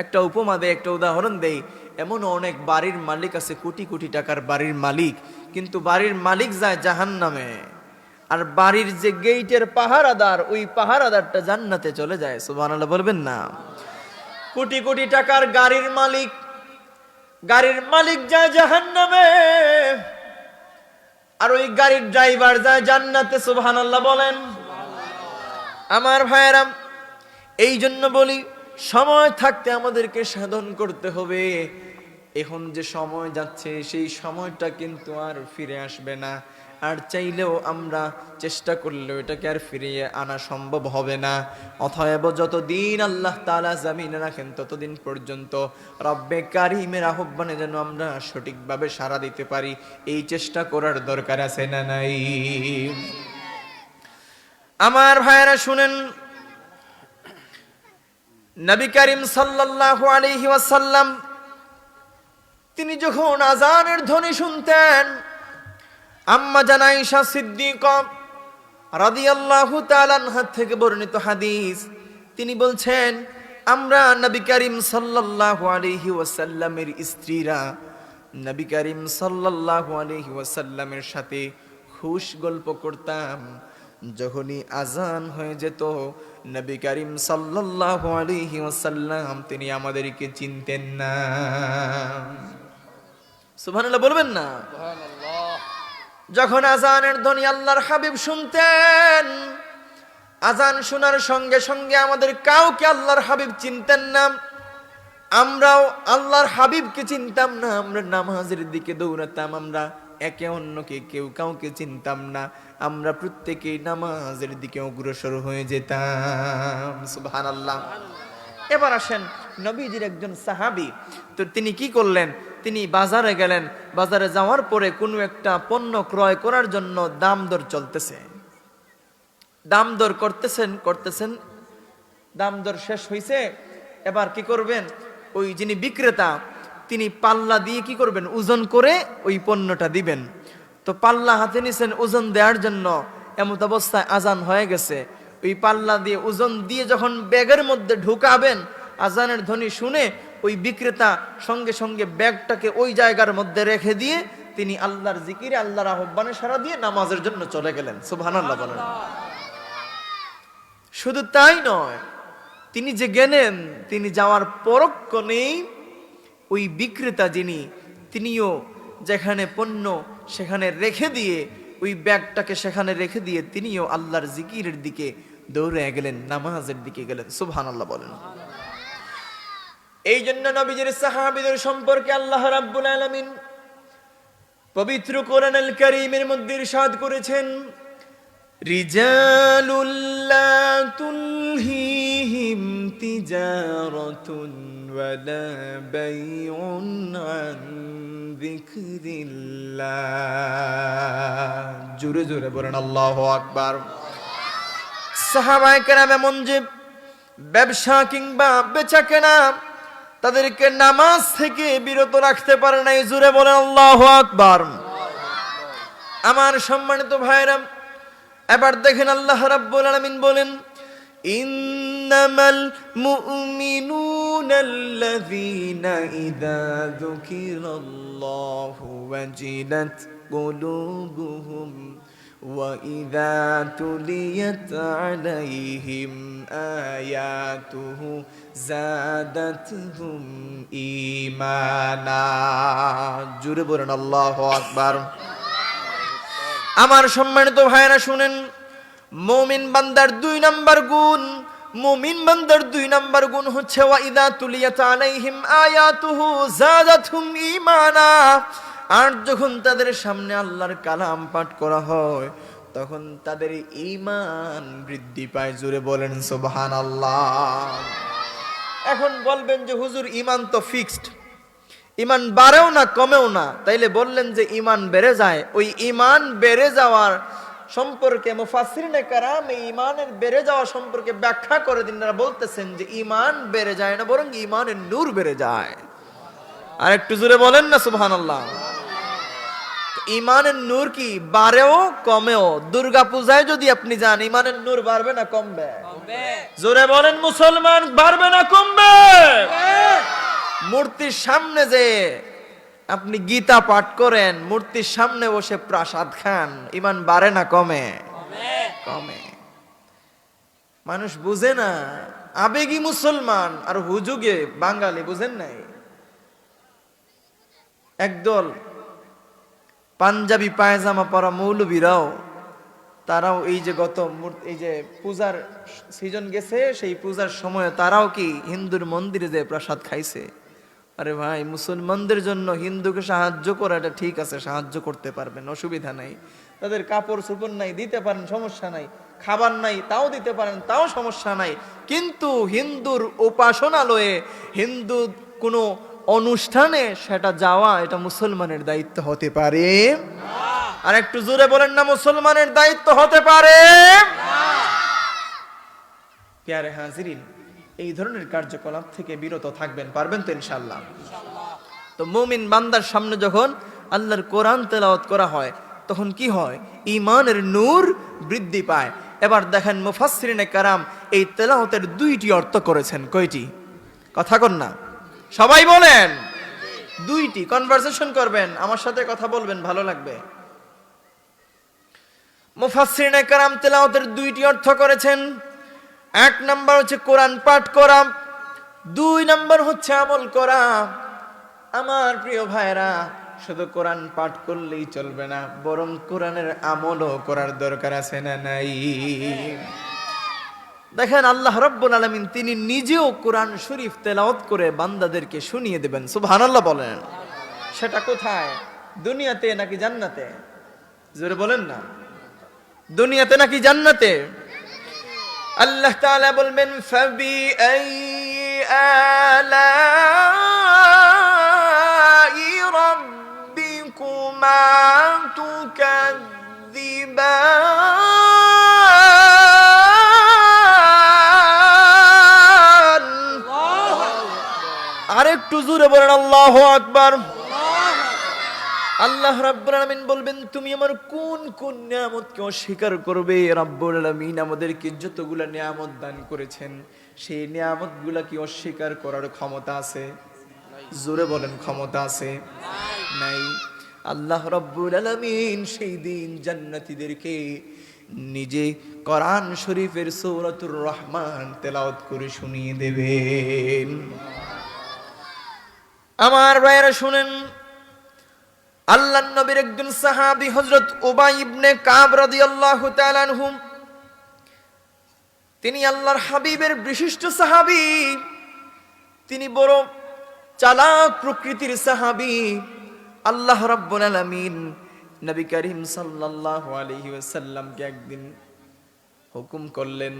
একটা উপমা দেয়, একটা উদাহরণ দেই। এমন অনেক বাড়ির মালিক আছে, কোটি কোটি টাকার বাড়ির মালিক, কিন্তু বাড়ির মালিক যায় জাহান্নামে, আর বাড়ির যে গেইটের পাহারাদার, ওই পাহারাদারটা জান্নাতে চলে যায়। সুবহানাল্লাহ বলবেন না? কোটি কোটি টাকার গাড়ির মালিক, গাড়ির মালিক যায় জাহান্নামে, আর ওই গাড়ির ড্রাইভার যায় জান্নাতে। সুবহানাল্লাহ বলেন। আমার ভাইয়েরা, এই জন্য বলি সময় থাকতে আমাদেরকে সাধন করতে হবে। এখন যে সময় যাচ্ছে সেই সময়টা কিন্তু আর ফিরে আসবে না, আর চাইলেও আমরা চেষ্টা করলেও এটাকে আর ফিরিয়ে আনা সম্ভব হবে না। অতএব যতদিন আল্লাহ তাআলা জমিনে রাখেন ততদিন পর্যন্ত রব্বে কারিমের আহ্বানে যেন আমরা সঠিকভাবে সাড়া দিতে পারি, এই চেষ্টা করার দরকার আছে না নাই? আমার ভাইয়েরা শুনেন, নবী করিম সাল্লাল্লাহু আলাইহি ওয়াসাল্লাম তিনি যখন আযানের ধ্বনি শুনতেন, আম্মা জান আয়েশা সিদ্দিকা রাদিয়াল্লাহু তাআলা আনহা থেকে বর্ণিত হাদিস, তিনি বলছেন, আমরা নবী করিম সাল্লাল্লাহু আলাইহি ওয়াসাল্লামের স্ত্রীরা নবী করিম সাল্লাল্লাহু আলাইহি ওয়াসাল্লামের সাথে খুশ গল্প করতাম। যখনই আজান হয়ে যেত, নবী করিম সাল্লাল্লাহু আলাইহি ওয়াসাল্লাম তিনি আমাদেরকে চিনতেন না। সুবহানাল্লাহ বলবেন না? যখন আজানের ধ্বনি আল্লাহর হাবিব শুনতেন, আজান শোনার সঙ্গে সঙ্গে আমাদের কাউকে আল্লাহর হাবিব চিনতেন না, আমরাও আল্লাহর হাবিবকে চিনতাম না। আমরা নামাজের দিকে দৌড়াতাম, আমরা একে অন্যকে কেউ কাউকে চিনতাম না, আমরা প্রত্যেকেই নামাজের দিকে অগ্রসর হয়ে যেতাম। সুবহানাল্লাহ। এবার আসেন, নবীজির একজন সাহাবী, তো তিনি কি করলেন? তিনি বাজারে গেলেন, বাজারে যাওয়ার পরে কোনো একটা পণ্য ক্রয় করার জন্য দাম দর চলতেছে, দাম দর করতেছেন, দাম দর শেষ হয়েছে। এবার কি করবেন? ওই যিনি বিক্রেতা তিনি পাল্লা দিয়ে কি করবেন? ওজন করে ওই পণ্যটা দিবেন। তো পাল্লা হাতে নিছেন ওজন দেওয়ার জন্য, এমত অবস্থায় আজান হয়ে গেছে। ওই পাল্লা দিয়ে ওজন দিয়ে যখন ব্যাগের মধ্যে ঢুকাবেন, আজানের ধ্বনি শুনে ওই বিক্রেতা সঙ্গে সঙ্গে ব্যাগটাকে ওই জায়গার মধ্যে রেখে দিয়ে তিনি আল্লাহর জিকিরে, আল্লাহর আহ্বানে সাড়া দিয়ে নামাজের জন্য চলে গেলেন। সুবহানাল্লাহ বলেন। শুধু তাই নয়, তিনি যে গেলেন, তিনি যাওয়ার পরক্ষণেই ওই বিক্রেতা যিনি, তিনিও যেখানে পণ্য সেখানে রেখে দিয়ে, ওই ব্যাগটাকে সেখানে রেখে দিয়ে তিনিও আল্লাহর জিকিরের দিকে দৌড়ে গেলেন, নামাজের দিকে গেলেন। সুবহানাল্লাহ বলেন। এই জন্য নবীজির সাহাবীদের সম্পর্কে আল্লাহ রাব্বুল আলামিন পবিত্র কোরআনুল কারীমের মধ্যে ইরশাদ করেছেন, রিজালুল লা তুলহিহিম তিজারাতুন ওয়ালা বাইউন আন যিকরিল্লাহ। জোরে জোরে বলেন আল্লাহু আকবার। সাহাবায়ে কেরাম এমন যে ব্যবসা কিংবা বেচা কেনা তাদেরকে নামাজ থেকে বিরত রাখতে পারে নাই। জোরে বলেন আল্লাহু আকবার। আমার সম্মানিত ভাইরা, এবার দেখেন আল্লাহ রাব্বুল আলামিন বলেন, ইন্নামাল মুমিনুনাল্লাযীনা ইযা যুকিরাল্লাহু ওয়াজিলাত কুলুবুহুম ওয়া ইযা তুলিয়াত আলাইহিম আয়াতুহু যাদাতহুম ঈমানা। জোরে বলেন আল্লাহু আকবার। আমার সম্মানিত ভাইরা শুনেন, মুমিন বান্দার 2 নাম্বার গুণ, মুমিন বান্দার 2 নাম্বার গুণ হচ্ছে ওয়া ইদা তুলিয়াত আলাইহিম আয়াতুহু যাদাতহুম ঈমানা। আর যখন তাদের সামনে আল্লাহর কালাম পাঠ করা হয় তখন তাদের ঈমান বৃদ্ধি পায়। জোরে বলেন সুবহানাল্লাহ। এখন বলবেন যে হুজুর ঈমান তো ফিক্সড, ঈমান বাড়েও না কমেও না, তাইলে বললেন যে ঈমান বেড়ে যায়। ওই ঈমান বেড়ে যাওয়ার সম্পর্কে মুফাসসিরিনে কেরাম এই ঈমানের বেড়ে যাওয়া সম্পর্কে ব্যাখ্যা করে দিনরা বলতেছেন যে ঈমান বেড়ে যায় না, বরং ঈমানের নূর বেড়ে যায়। আর একটু জোরে বলেন না সুবহানাল্লাহ। ঈমানের নূর কি বাড়েও কমেও? দুর্গা পূজায় যদি আপনি যান, ঈমানের নূর বাড়বে না কমবে? জোরে বলেন মুসলমান, বাড়বে না কমবে? মূর্তির সামনে যে আপনি গীতা পাঠ করেন, মূর্তির সামনে বসে প্রসাদ খান, ঈমান বাড়ে না কমে? কমে। মানুষ বুঝে না, আবেগী মুসলমান আর হুজুগে বাঙালি বুঝেন নাই। একদল পাঞ্জাবি পায়জামা পরা মৌলবীরাও, তারাও এই যে এই যে পূজার সিজন গেছে, সেই পূজার সময় তারাও কি হিন্দুর মন্দিরে যে প্রসাদ খাইছে। আরে ভাই, মুসলমানদের জন্য হিন্দুকে সাহায্য করা এটা ঠিক আছে, সাহায্য করতে পারবেন, অসুবিধা নাই। তাদের কাপড় চোপড় নাই, দিতে পারেন, সমস্যা নাই। খাবার নাই, তাও দিতে পারেন, তাও সমস্যা নাই। কিন্তু হিন্দুর উপাসনালয়ে, হিন্দু কোনো অনুষ্ঠানে সেটা যাওয়া, এটা মুসলমানের দায়িত্ব হতে পারে? আর একটু জোরে বলেন না, মুসলমানের দায়িত্ব হতে পারে? প্যারে হাজিরিন, এই ধরনের কার্যকলাপ থেকে বিরত থাকবেন, পারবেন তো ইনশাআল্লাহ? তো মুমিন বান্দার সামনে যখন আল্লাহর কোরআন তেলাওয়াত করা হয় তখন কি হয়? ঈমানের নূর বৃদ্ধি পায়। এবার দেখেন মুফাসসিরিনে কেরাম এই তেলাওয়াতের 2টি অর্থ করেছেন। কয়টি? কথা কন না, সবাই বলেন। 2টি। কনভারসেশন করবেন, আমার সাথে কথা বলবেন, ভালো লাগবে। মুফাসসিরিনে কেরাম তেলাওয়াতের 2টি অর্থ করেছেন। 1 নাম্বার হচ্ছে কোরআন পাঠ করা, 2 নাম্বার হচ্ছে আমল করা। আমার প্রিয় ভাইরা, শুধু কোরআন পাঠ করলেই চলবে না, বরং কোরআনের আমলও করার দরকার আছে না নাই? দেখেন আল্লাহ রাব্বুল আলামিন তিনি নিজেও কোরআন শরীফ তেলাওয়াত করে বান্দাদেরকে শুনিয়ে দেবেন। সুবহানাল্লাহ বলেন। সেটা কোথায়? দুনিয়াতে নাকি জান্নাতে? জোরে বলেন না, দুনিয়াতে নাকি জান্নাতে? আল্লাহ তাআলা বলবেন ফাবি আই আলাই রাব্বিকুমা তুকাযযিবান। আরেকটু জোরে বলেন আল্লাহু আকবার। আল্লাহ রাব্বুল আলামিন বলবেন তুমি আমার কোন কোন নিয়ামতকে অস্বীকার করবে? রাব্বুল আলামিন আমাদেরকে যতগুলা নিয়ামত দান করেছেন সেই নিয়ামতগুলা কি অস্বীকার করার ক্ষমতা আছে? জোরে বলেন, ক্ষমতা আছে? নাই। আল্লাহ রাব্বুল আলামিন সেই দিন জান্নাতীদেরকে নিজে কোরআন শরীফের সূরাতুর রহমান তেলাওয়াত করে শুনিয়ে দেবেন। আমার ভাইরা শুনেন, আল্লাহর নবীর একজন সাহাবী হযরত উবাই ইবনে কাব রাদিয়াল্লাহু তাআলা আনহু, তিনি আল্লাহর হাবিবের বিশিষ্ট সাহাবী। তিনি বড় চালাক প্রকৃতির সাহাবী। আল্লাহ রাব্বুল আলামিন নবী করিম সাল্লাল্লাহু আলাইহি ওয়াসাল্লামকে একদিন হুকুম করলেন,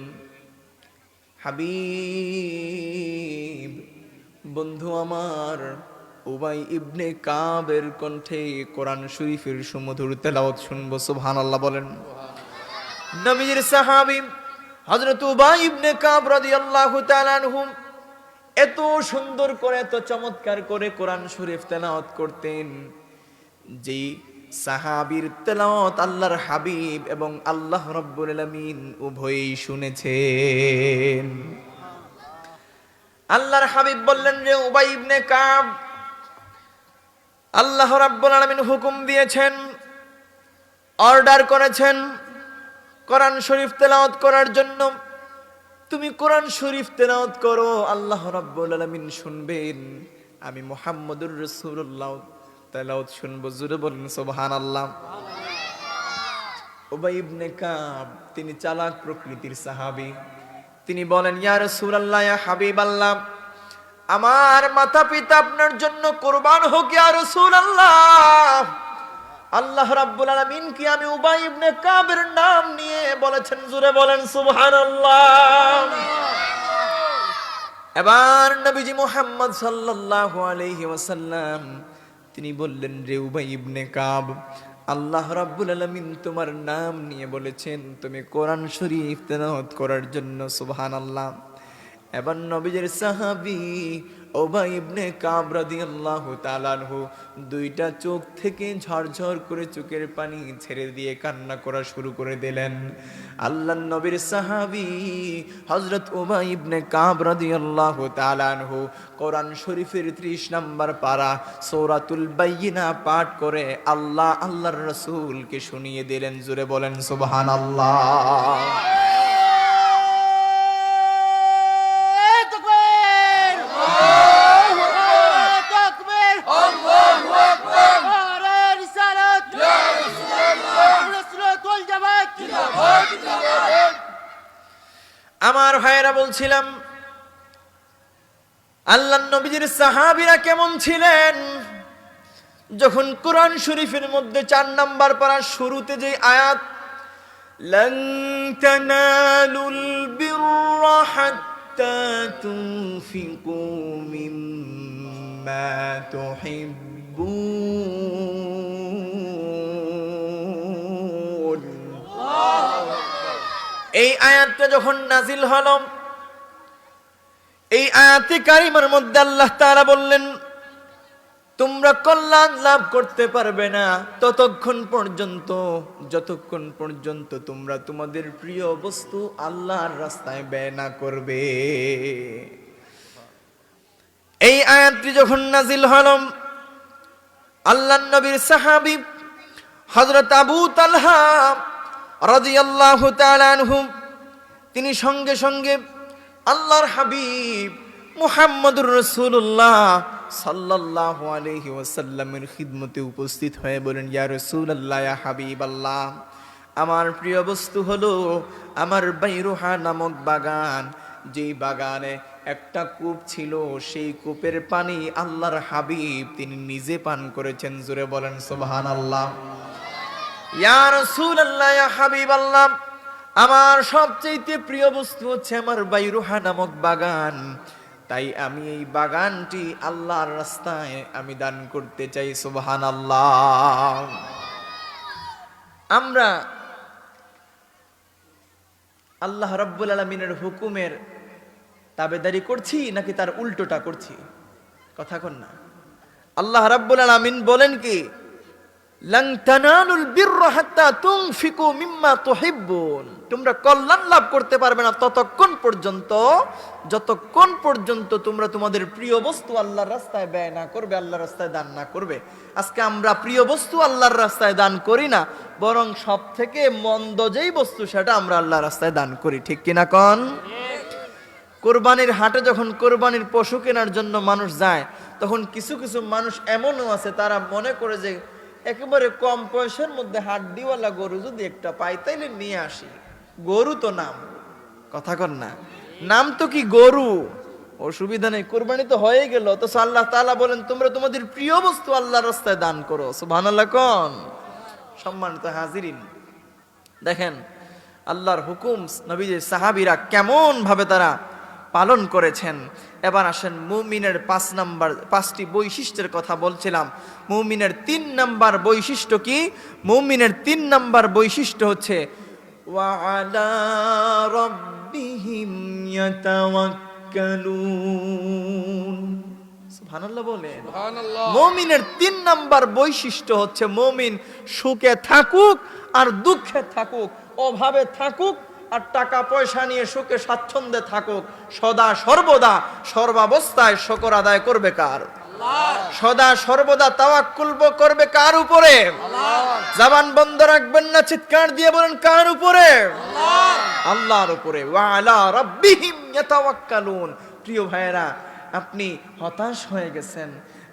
হাবিব বন্ধু আমার উবাই ইবনে কাবের কণ্ঠে কোরআন শরীফের সুমধুর তেলাওয়াত শুনবো। সুবহানাল্লাহ বলেন। নবীর সাহাবী হযরত উবাই ইবনে কাব রাদিয়াল্লাহু তাআলা আনহু এত সুন্দর করে, এত চমৎকার করে কোরআন শরীফ তেলাওয়াত করতেন, যেই সাহাবীর তেলাওয়াত আল্লাহর হাবিব এবং আল্লাহ রাব্বুল আলামিন উভয়ই শুনেছেন। আল্লাহর হাবিব বললেন যে উবাই ইবনে কাব, আল্লাহ রাব্বুল আলামিন হুকুম দিয়েছেন, অর্ডার করেছেন কোরআন শরীফ তেলাওয়াত করার জন্য। তুমি কোরআন শরীফ তেলাওয়াত করো, আল্লাহ রাব্বুল আলামিন শুনবেন, আমি মুহাম্মদুর রাসূলুল্লাহ তেলাওয়াত শুনবো। জোরে বলেন সুবহানাল্লাহ। উবাই ইবনে কাব তিনি চালাক প্রকৃতির সাহাবী। তিনি বলেন, ইয়া রাসূলুল্লাহ, ইয়া হাবিবাল্লাহ, আমার মাতা পিতা আপনার জন্য কুরবান হোক ইয়া রাসূলুল্লাহ। আল্লাহ রাব্বুল আলামিন কি আমি উবাই ইবনে কাবের নাম নিয়ে বলেছেন? জোরে বলেন সুবহানাল্লাহ। এবার নবীজি মুহাম্মদ সাল্লাল্লাহু আলাইহি ওয়াসাল্লাম তিনি বললেন, রে উবাই ইবনে কাব, আল্লাহ রাব্বুল আলামিন তোমার নাম নিয়ে বলেছেন তুমি কোরআন শরীফ তেলাওয়াত করার জন্য। সুবহানাল্লাহ। এবার নবীজির সাহাবী উবাই ইবনে কাব রাদিয়াল্লাহু তাআলা আনহু দুইটা চোখ থেকে ঝরঝর করে চোখের পানি ছেড়ে দিয়ে কান্না করা শুরু করে দিলেন। আল্লাহর নবীর সাহাবী হযরত উবাই ইবনে কাব রাদিয়াল্লাহু তাআলা আনহু কোরআন শরীফের 30 নম্বর পারা সূরাতুল বাইয়িনা পাঠ করে আল্লাহর রাসূলকে শুনিয়ে দিলেন। জোরে বলেন সুবহানাল্লাহ। আমার ভাইরা বলছিলাম, আল্লাহর নবীজির সাহাবীরা কেমন ছিলেন? যখন কোরআন শরীফের মধ্যে 4 নাম্বার পারা শুরুতে যে আয়াত, লান তানালুল বিররা হাত্তা তুনফিকু মিম্মা তুহিব্বুন, এই আয়াতটা যখন নাজিল হলো, এই আয়াতে কারিমার মধ্যে আল্লাহ তাআলা বললেন, তোমরা কল্যাণ লাভ করতে পারবে না যতক্ষণ পর্যন্ত তোমরা তোমাদের প্রিয় বস্তু আল্লাহর রাস্তায় ব্যয় না করবে। এই আয়াতটি যখন নাজিল হলো, আল্লাহর নবীর সাহাবী হযরত আবু তালহা রাদিয়াল্লাহু তাআলা আনহু তিনি সঙ্গে সঙ্গে আল্লাহর হাবিব মুহাম্মদুর রাসূলুল্লাহ সাল্লাল্লাহু আলাইহি ওয়াসাল্লামের খিদমতে উপস্থিত হয়ে বলেন, ইয়া রাসূলুল্লাহ, ইয়া হাবিবাল্লাহ, আমার প্রিয় বস্তু হলো আমার বাইরুহা নামক বাগান। যেই বাগানে একটা কূপ ছিল, সেই কূপের পানি আল্লাহর হাবিব তিনি নিজে পান করেছেন। জোরে বলেন সুবহানাল্লাহ। ইয়া রাসূলুল্লাহ, ইয়া হাবিবাল্লাহ, আমার সবচেয়ে প্রিয় বস্তু হচ্ছে আমার বাইরুহা নামক বাগান। তাই আমি এই বাগানটি আল্লাহর রাস্তায় আমি দান করতে চাই। সুবহানাল্লাহ। আমরা আল্লাহ রাব্বুল আলামিনের হুকুমের তাবেদারি করছি নাকি তার উল্টোটা করছি? কথা কন না। আল্লাহ রাব্বুল আলামিন বলেন কি, লান তানালুল বিররা হাত্তা তুনফিকু মিম্মা তুহিব্বুন, তোমরা কল্যাণ লাভ করতে পারবে না যতক্ষণ পর্যন্ত তোমরা তোমাদের প্রিয় বস্তু আল্লাহর রাস্তায় ব্যয় না করবে, আল্লাহর রাস্তায় দান না করবে। আজকে আমরা প্রিয় বস্তু আল্লাহর রাস্তায় দান করি না, বরং সব থেকে মন্দ যেই বস্তু সেটা আমরা আল্লাহর রাস্তায় দান করি। ঠিক কিনা কন? কোরবানির হাটে যখন কোরবানির পশু কেনার জন্য মানুষ যায়, তখন কিছু কিছু মানুষ এমনও আছে তারা মনে করে যে একেবারে কম পয়সার মধ্যে হাড্ডিওয়ালা গরু যদি একটা পাই তাইলে নিয়ে আসি। গরু তো নাম, কথা কর না, নাম তো কি গরু, অসুবিধা নেই, কোরবানি তো হয়ে গেল। তো আল্লাহ তাআলা বলেন তোমরা তোমাদের প্রিয় বস্তু আল্লাহর রাস্তায় দান করো। সুবহানাল্লাহ কোন? সম্মানিত হাজিরিন, দেখেন আল্লাহর হুকুম নবীজির সাহাবীরা কেমন ভাবে তারা পালন করেছেন। এবার আসেন মুমিনের 5টি বৈশিষ্ট্যের কথা বলছিলাম। মুমিনের 3 নাম্বার বৈশিষ্ট্য কি? মুমিনের 3 নাম্বার বৈশিষ্ট্য হচ্ছে ওয়া আলা রাব্বিহিম ইয়াতাওয়াক্কালুন। সুবহানাল্লাহ বলেন। সুবহানাল্লাহ। মুমিনের 3 নাম্বার বৈশিষ্ট্য হচ্ছে মুমিন সুখে থাকুক আর দুঃখে থাকুক, অভাবে থাকুক আর টাকা পয়সা নিয়ে সুখে স্বাচ্ছন্দ্যে থাকুক, সদা সর্বদা সর্বাবস্থায় শুকর আদায় করবে কার? আল্লাহ। সদা সর্বদা তাওয়াক্কুল করবে কার উপরে? আল্লাহ। জবান বন্ধ রাখবেন না, চিৎকার দিয়ে বলেন কার উপরে? আল্লাহ। আল্লাহর উপরে। ওয়া আলা রাব্বিহিম ইয়াতাওয়াক্কালুন। প্রিয় ভাইয়েরা, আপনি হতাশ হয়ে গেছেন,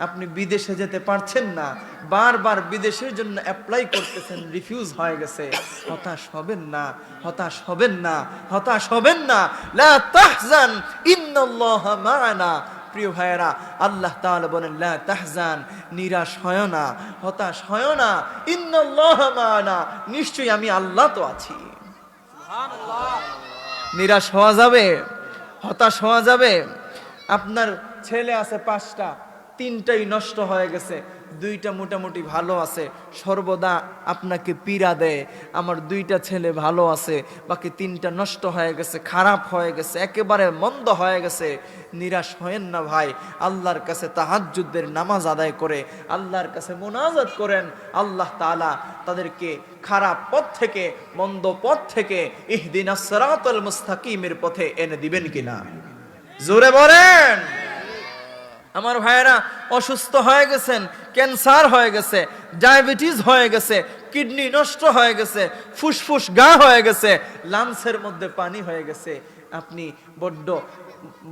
আপনি বিদেশে যেতে পারছেন না, বারবার বিদেশের জন্য অ্যাপ্লাই করতেছেন, রিফিউজ হয়ে গেছে। হতাশ হবেন না, হতাশ হবেন না, হতাশ হবেন না। লা তাহজান ইন্নাল্লাহা মা'ানা। প্রিয় ভাইয়েরা, আল্লাহ তাআলা বলেন লা তাহজান, নিরাশ হয় না, হতাশ হয় না। ইন্নাল্লাহা মা'ানা, নিশ্চয়ই আমি আল্লাহ তো আছি। নিরাশ হওয়া যাবে, হতাশ হওয়া যাবে? আপনার ছেলে আছে 5টা, 3টাই নষ্ট হয়ে গেছে, 2টা মোটামুটি ভালো আছে। সর্বদা আপনাকে পীড়া দেয়, আমার 2টা ছেলে ভালো আছে, বাকি 3টা নষ্ট হয়ে গেছে, খারাপ হয়ে গেছে, একেবারে মন্দ হয়ে গেছে। নিরাশ হয়েন না ভাই, আল্লাহর কাছে তাহাজ্জুদের নামাজ আদায় করে আল্লাহর কাছে মুনাজাত করেন। আল্লাহ তাআলা তাদেরকে খারাপ পথ থেকে, মন্দ পথ থেকে ইহদিনাস সিরাতাল মুস্তাকিমের পথে এনে দিবেন কিনা? জোরে বলেন। আমার ভাইয়েরা অসুস্থ হয়ে গেছেন, ক্যান্সার হয়ে গেছে, ডায়াবেটিস হয়ে গেছে, কিডনি নষ্ট হয়ে গেছে, ফুসফুস গা হয়ে গেছে, লাংসের মধ্যে পানি হয়ে গেছে, আপনি বড্ড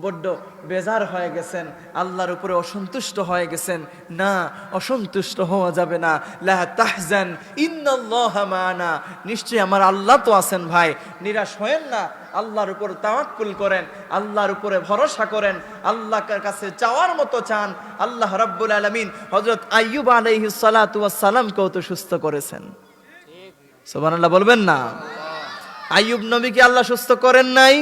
বড্ড বেজার হয়ে গেছেন, আল্লাহর উপরে অসন্তুষ্ট হয়ে গেছেন। না, অসন্তুষ্ট হওয়া যাবে না। লা তাহজান ইন্নাল্লাহা মা'ানা, নিশ্চয়ই আমার আল্লাহ তো আছেন। ভাই নিরাশ হয়েন না, আল্লাহর উপর তাওয়াক্কুল করেন, আল্লাহর উপরে ভরসা করেন, আল্লাহর কাছে চাওয়ার মতো চান। আল্লাহ রাব্বুল আলামিন হযরত আইয়ুব আলাইহিস সালাতু ওয়াস সালামকেও তো সুস্থ করেছেন। সুবহানাল্লাহ বলবেন না? আইয়ুব নবীকে আল্লাহ সুস্থ করেন নাই?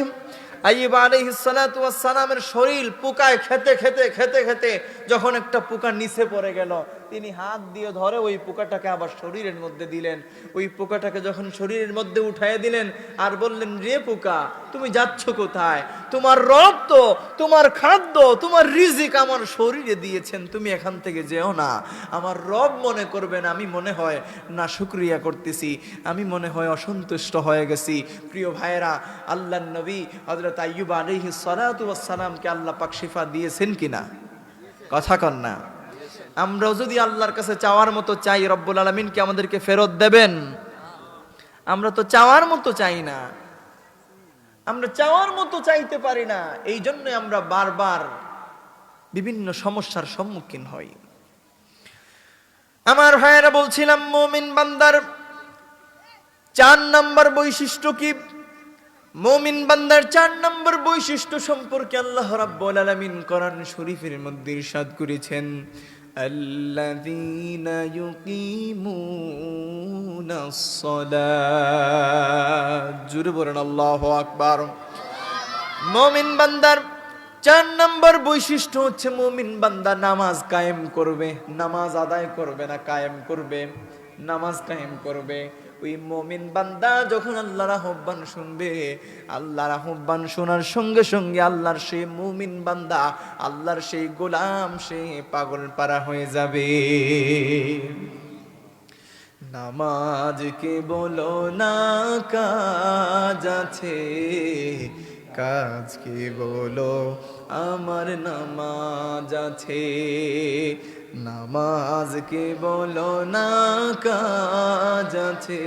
আইয়ুব আলাইহিস সালাতু ওয়াস সালামের শরীর পোকায় খেতে খেতে খেতে খেতে যখন একটা পোকা নিচে পড়ে গেল, তিনি হাত দিয়ে ধরে ওই পোকাটাকে আবার শরীরের মধ্যে দিলেন। ওই পোকাটাকে যখন শরীরের মধ্যে উঠায় দিলেন আর বললেন, রে পোকা, তুমি যাচ্ছ কোথায়? তোমার রব তো তোমার খাদ্য, তোমার রিজিক আমার শরীরে দিয়েছেন, তুমি এখান থেকে যেও না। আমার রব মনে করবেন আমি মনে হয় না শুকরিয়া করতেছি, আমি মনে হয় অসন্তুষ্ট হয়ে গেছি। প্রিয় ভাইয়েরা, আল্লাহর নবী হযরত আইয়ুব আলাইহিস সালাতু ওয়াস সালামকে আল্লাহ পাক শিফা দিয়েছেন কিনা? কথা কন না? আমরাও যদি আল্লাহর কাছে চাওয়ার মতো চাই, রব্বুল আলামিন কি আমাদেরকে ফেরত দেবেন? আমরা তো চাওয়ার মতো চাই না, আমরা চাওয়ার মতো চাইতে পারি না। এই জন্য আমরা বারবার বিভিন্ন সমস্যার সম্মুখীন হই। আমার ভাইয়েরা, বলছিলাম মুমিন বান্দার 4 নম্বর বৈশিষ্ট্য কি? মুমিন বান্দার 4 নম্বর বৈশিষ্ট্য সম্পর্কে আল্লাহ রাব্বুল আলামিন কোরআন শরীফের মধ্যে ইরশাদ করেছেন, আল্লাযীনা ইউকিমুনাস সালাত। জোরে বলেন আল্লাহু আকবার। মুমিন বান্দার 4 নম্বর বৈশিষ্ট্য হচ্ছে মুমিন বান্দা নামাজ কায়েম করবে। নামাজ আদায় করবে না, কায়েম করবে, নামাজ কায়েম করবে। ওই মুমিন বান্দা যখন আল্লাহর আহ্বান শুনবে, আল্লাহর আহ্বান শোনার সঙ্গে সঙ্গে আল্লাহর সেই মুমিন বান্দা, আল্লাহর সেই গোলাম, সে পাগল পারা হয়ে যাবে। নামাজ কে বলো না কাজ আছে, কাজ কে বলো আমার নামাজ আছে। নামাজকে বলো না কাজ আছে,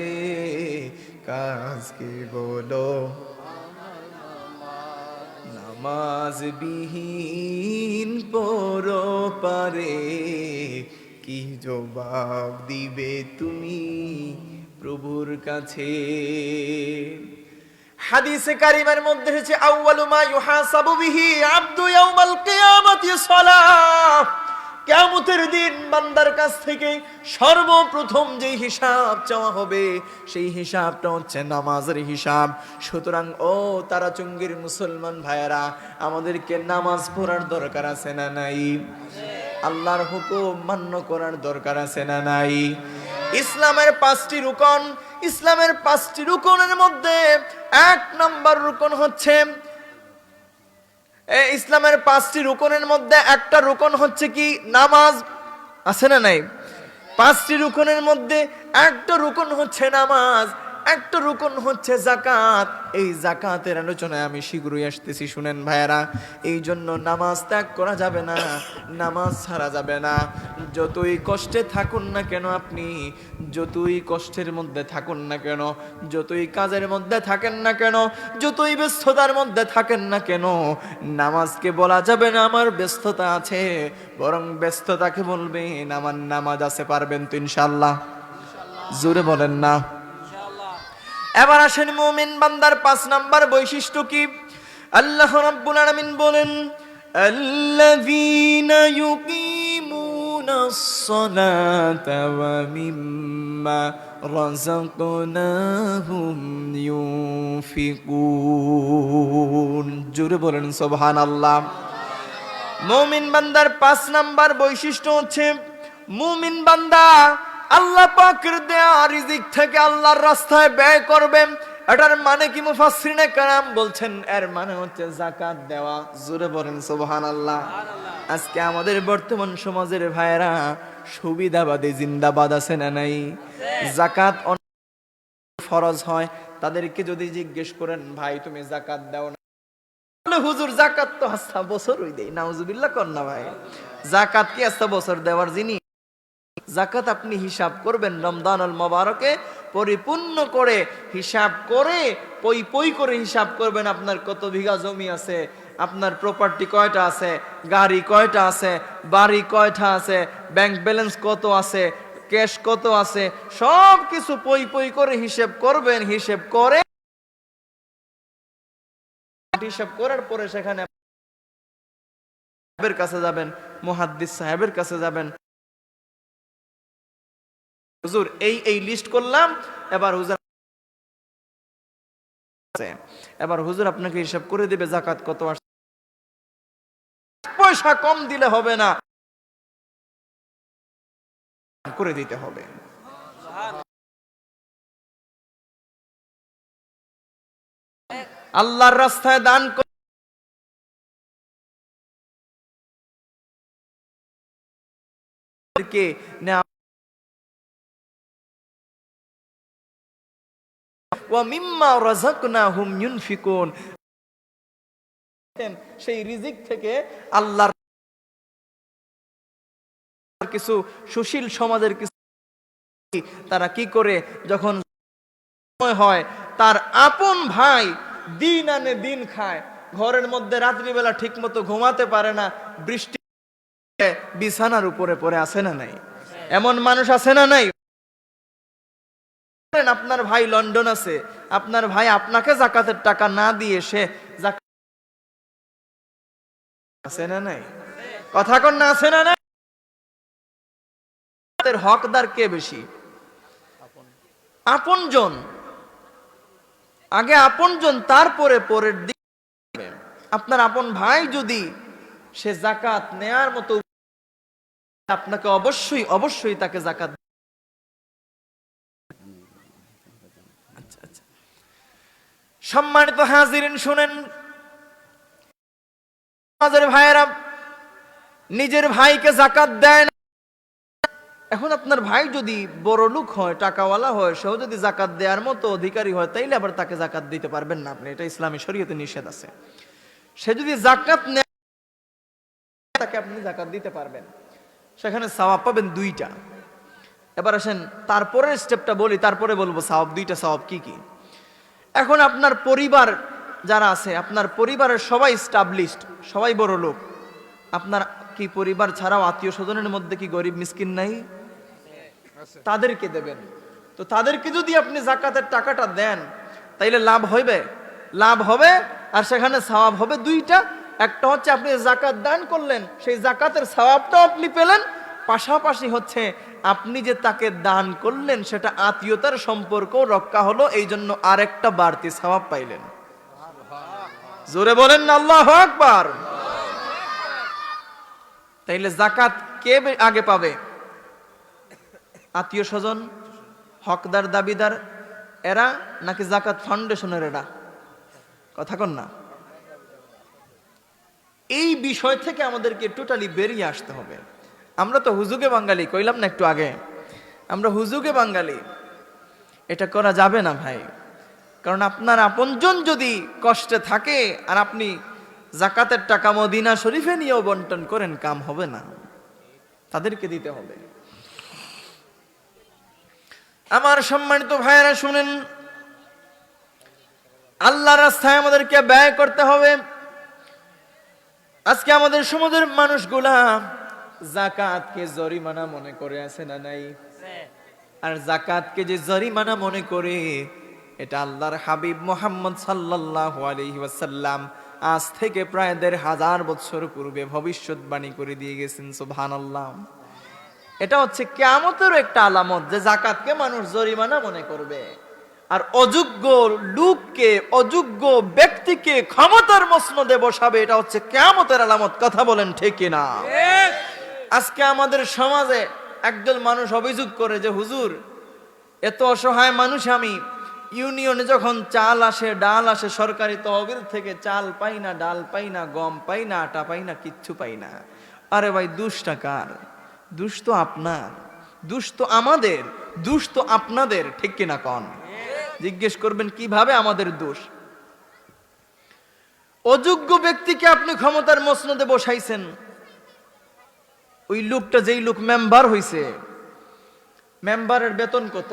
কাজকে বলো। নামাজ বিহীন পরপারে কি জবাব দিবে তুমি প্রভুর কাছে? হাদিসে কারিমের মধ্যে হচ্ছে আউয়ালু মা ইউহাসাবু বিহি আবদু ইয়াউমাল কিয়ামাতি সালাহ। কিয়ামতের দিন বান্দার কাছ থেকে সর্বপ্রথম যে হিসাব চাওয়া হবে, সেই হিসাবটা হচ্ছে নামাজের হিসাব। সুতরাং ও তারাচুঙ্গির মুসলমান ভাইয়েরা, আমাদেরকে নামাজ পড়ার দরকার আছে না নাই? আল্লাহর হুকুম মান্য করার দরকার আছে না নাই? ইসলামের 5টি রুকন, ইসলামের 5টি রুকনের মধ্যে 1 নম্বর রুকন হচ্ছে, ইসলামের 5টি রুকনের মধ্যে একটা রুকন হচ্ছে কি? নামাজ। আছে না নাই? 5টি রুকনের মধ্যে একটা রুকন হচ্ছে নামাজ। একটা রুকন হচ্ছে যাকাত। এই যাকাতের আলোচনায় আমি শীঘ্রই আসতেছি, শুনেন ভাইয়েরা। এই জন্য নামাজ ত্যাগ করা যাবে না, নামাজ ছাড়া যাবে না। যতই কষ্টে থাকুন না কেন আপনি, যতই কষ্টের মধ্যে থাকুন না কেন, যতই কাজের মধ্যে থাকেন না কেন, যতই ব্যস্ততার মধ্যে থাকেন না কেন, নামাজকে বলা যাবে না আমার ব্যস্ততা আছে, বরং ব্যস্ততাকে বলবেন আমার নামাজ আছে। পারবেন তো ইনশাআল্লাহ? জোরে বলেন না। এবার আসেন মুমিন বান্দার 5 নাম্বার বৈশিষ্ট্য কি? আল্লাহ রাব্বুল আলামিন বলেন, আল্লাযীনা ইউকিমুনাস সালাতা ওয়া মিম্মা রাযাকনাহুম ইউনফিকুন। জোরে বলেন সুবহানাল্লাহ। মুমিন বান্দার 5 নাম্বার বৈশিষ্ট্য হচ্ছে মুমিন বান্দা আল্লাহ পাকের দেয়া রিজিক থেকে আল্লাহর রাস্তায় ব্যয় করবেন। এটার মানে কি? মুফাসসিরিনে কেরাম বলছেন এর মানে হচ্ছে যাকাত দেওয়া। জোরে বলেন সুবহানাল্লাহ। আজকে আমাদের বর্তমান সমাজের ভাইয়েরা সুবিধাবাদী জিন্দাবাদ আছে না নাই? যাকাত ফরজ হয়, তাদেরকে যদি জিজ্ঞেস করেন ভাই তুমি যাকাত দাও না, বলে হুজুর যাকাত তো আস্তা বছরই দেই। নাউজুবিল্লাহ কর না ভাই, যাকাত কি আস্তা বছর দেওয়ার জিনিস? যাকাত আপনি হিসাব করবেন রমজানুল মুবারকে পরিপূর্ণ করে হিসাব করে পই পই করে হিসাব করবেন। আপনার কত বিঘা জমি আছে, আপনার প্রপার্টি কয়টা আছে, গাড়ি কয়টা আছে, বাড়ি কয়টা আছে, ব্যাংক ব্যালেন্স কত আছে, ক্যাশ কত আছে, সব কিছু পই পই করে হিসাব করবেন। হিসাব করার পরে সেখানে সাহেবের কাছে যাবেন, মুহাদ্দিস সাহেবের কাছে যাবেন, হুজুর এই লিস্ট করলাম, এবার হুজুর আপনাকে হিসাব করে দিবে যাকাত কত আসছে। পয়সা কম দিলে হবে না, করে দিতে হবে। আল্লাহর রাস্তায় দান কে ওয়া মিম্মা রাযাকনাহুম ইউনফিকুন। সেই রিজিক থেকে আল্লাহর কিছু সুশীল সমাজের কিছু তারা কি করে, যখন সময় হয় তার আপন ভাই দিন আনে দিন খায়, ঘরের মধ্যে রাত্রিবেলা ঠিক মতো ঘুমাতে পারে না, বৃষ্টি বিছানার উপরে পড়ে আছে না নাই? এমন মানুষ আছে না নাই? আপনার ভাই লন্ডন আছে, আপনার ভাই আপনাকে যাকাতের টাকা না দিয়ে সে আছে না নাই? কথা কন না, আছে না নাই? হকদার কে বেশি? আপনজন। আগে আপনজন, তারপরে পরের দিক। আপনার আপন ভাই যদি সে যাকাত নেয়ার মতো, আপনাকে অবশ্যই অবশ্যই তাকে যাকাত। আচ্ছা আচ্ছা, সম্মানিত হাজিরিন শুনেন, আমাদের ভাইয়েরা নিজের ভাইকে যাকাত দেয় না। এখন আপনার ভাই যদি বড় লোক হয়, টাকাওয়ালা হয়, সেও যদি যাকাত দেওয়ার মতো অধিকারী হয়, তাইলে আবার তাকে যাকাত দিতে পারবেন না আপনি। এটা ইসলামী শরীয়তে নিষেধ আছে। সে যদি যাকাত নেয় তাকে আপনি যাকাত দিতে পারবেন, সেখানে সওয়াব পাবেন 2টা। এবার আসেন তারপরের স্টেপটা বলি, তারপরে বলবো সওয়াব 2টা সওয়াব কি কি। এখন আপনার পরিবার যারা আছে, আপনার পরিবারের সবাই এস্টাবলিশড, সবাই বড় লোক, আপনার কি পরিবার ছাড়াও আত্মীয় স্বজনের মধ্যে কি গরিব মিসকিন নাই? তাদেরকে দেবেন। তো তাদেরকে যদি আপনি যাকাতের টাকাটা দেন, তাইলে লাভ হইবে, লাভ হবে। আর সেখানে সওয়াব হবে 2টা। একটা হচ্ছে আপনি যাকাত দান করলেন, সেই যাকাতের সওয়াবটাও আপনি পেলেন, পাশাপাশি হচ্ছে আপনি যে তাকে দান করলেন সেটা আত্মীয়তার সম্পর্ক রক্ষা হলো, এই জন্য আরেকটা বাড়তি সওয়াব পাইলেন। জোরে বলেন না আল্লাহু আকবার। তাইলে যাকাত কে আগে পাবে? আত্মীয় স্বজন, হকদার দাবিদার এরা, নাকি যাকাত ফাউন্ডেশনের এরা? কথা কন না। এই বিষয় থেকে আমাদেরকে টোটালি বেরিয়ে আসতে হবে। আমরা তো হুজুগে বাঙালি, কইলাম না একটু আগে, আমরা হুজুগে বাঙালি। এটা করা যাবে না ভাই। কারণ আপনার আপনজন যদি কষ্টে থাকে আর আপনি জাকাতের টাকা মদিনা শরীফে নিয়েও বন্টন করেন, কাম হবে না, তাদেরকে দিতে হবে। আমার সম্মানিত ভাইয়েরা শুনেন, আল্লাহর রাস্তায় আমাদেরকে ব্যয় করতে হবে। আজকে আমাদের সমাজের মানুষগুলা যাকাতকে জরিমানা মনে করে আছে না নাই? আর যাকাতকে যে জরিমানা মনে করে, এটা আল্লাহর হাবিব মুহাম্মদ সাল্লাল্লাহু আলাইহি ওয়াসাল্লাম আজ থেকে প্রায় ১৫০০ বছর পূর্বে ভবিষ্যৎবাণী করে দিয়ে গেছেন। সুবহানাল্লাহ। এটা হচ্ছে কিয়ামতের একটা আলামত যে যাকাতকে মানুষ জরিমানা মনে করবে। আর অযোগ্য লোককে, অযোগ্য ব্যক্তিকে ক্ষমতার মসনদে বসাবে, এটা হচ্ছে কিয়ামতের আলামত। কথা বলেন ঠিক কিনা? আজকে আমাদের সমাজে একদল মানুষ অভিযোগ করে যে হুজুর, এত অসহায় মানুষ আমি, ইউনিয়নে যখন চাল আসে, ডাল আসে, সরকারি তহবিল থেকে চাল পাই না, ডাল পাই না, গম পাই না, আটা পাই না, কিচ্ছু পাই না। আরে ভাই, দুষ্টা কার? দুষ তো আপনার, দুষ তো আমাদের, দুষ তো আপনাদের, ঠিক কিনা কন? জিজ্ঞেস করবেন কিভাবে আমাদের দোষ? অযোগ্য ব্যক্তিকে আপনি ক্ষমতার মসনদে বসাইছেন। ওই লোকটা, যেই লোক মেম্বার হইছে, মেম্বারের বেতন কত?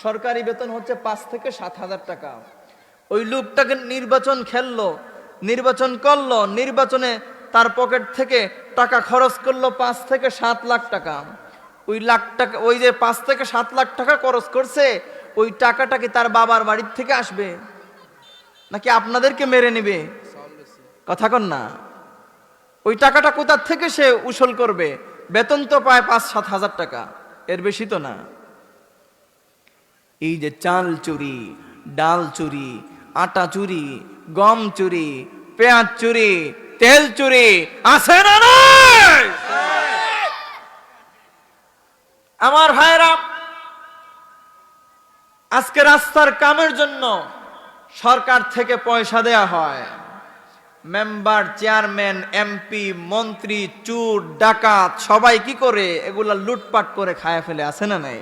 সরকারি বেতন হচ্ছে ৫ থেকে ৭ হাজার টাকা। ওই লোকটাকে নির্বাচন খেললো, নির্বাচন করলো, নির্বাচনে তার পকেট থেকে টাকা খরচ করলো ৫ থেকে ৭ লাখ টাকা। ওই লাখ টাকা, ওই যে ৫ থেকে ৭ লাখ টাকা খরচ করছে, ওই টাকাটা কি তার বাবার বাড়ির থেকে আসবে নাকি আপনাদেরকে মেরে নেবে? কথা কন না। ওই টাকাটা কোথা থেকে সে উসুল করবে? বেতন তো পায় ৫-৭ হাজার টাকা, এর বেশি তো না। এই যে চাল চুরি, ডাল চুরি, আটা চুরি, গম চুরি, পেঁয়াজ চুরি, তেল চুরি আছে না নাই? আমার ভাইরা, আজকে রাস্তার কামের জন্য সরকার থেকে পয়সা দেয়া হয়। মেম্বার, চেয়ারম্যান, এমপি, মন্ত্রী, চোর, ডাকাত সবাই কি করে? এগুলা লুটপাট করে খায় ফেলে, আছে না নাই?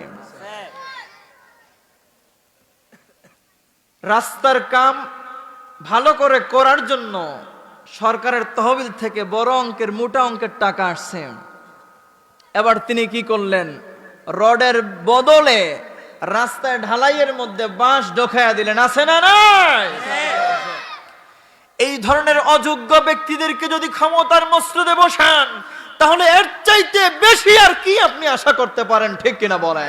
রাস্তার কাম ভালো করে করার জন্য সরকারের তহবিল থেকে বড় অঙ্কের, মোটা অঙ্কের টাকা আসছে। এবার তিনি কি করলেন? রডের বদলে রাস্তায় ঢালাইয়ের মধ্যে বাঁশ ঢোকায়া দিলেন, আছে না নাই? এই ধরনের অযোগ্য ব্যক্তিদেরকে যদি ক্ষমতার মসনদে বসান, তাহলে এর চাইতে বেশি আর কি আপনি আশা করতে পারেন? ঠিক কিনা বলেন?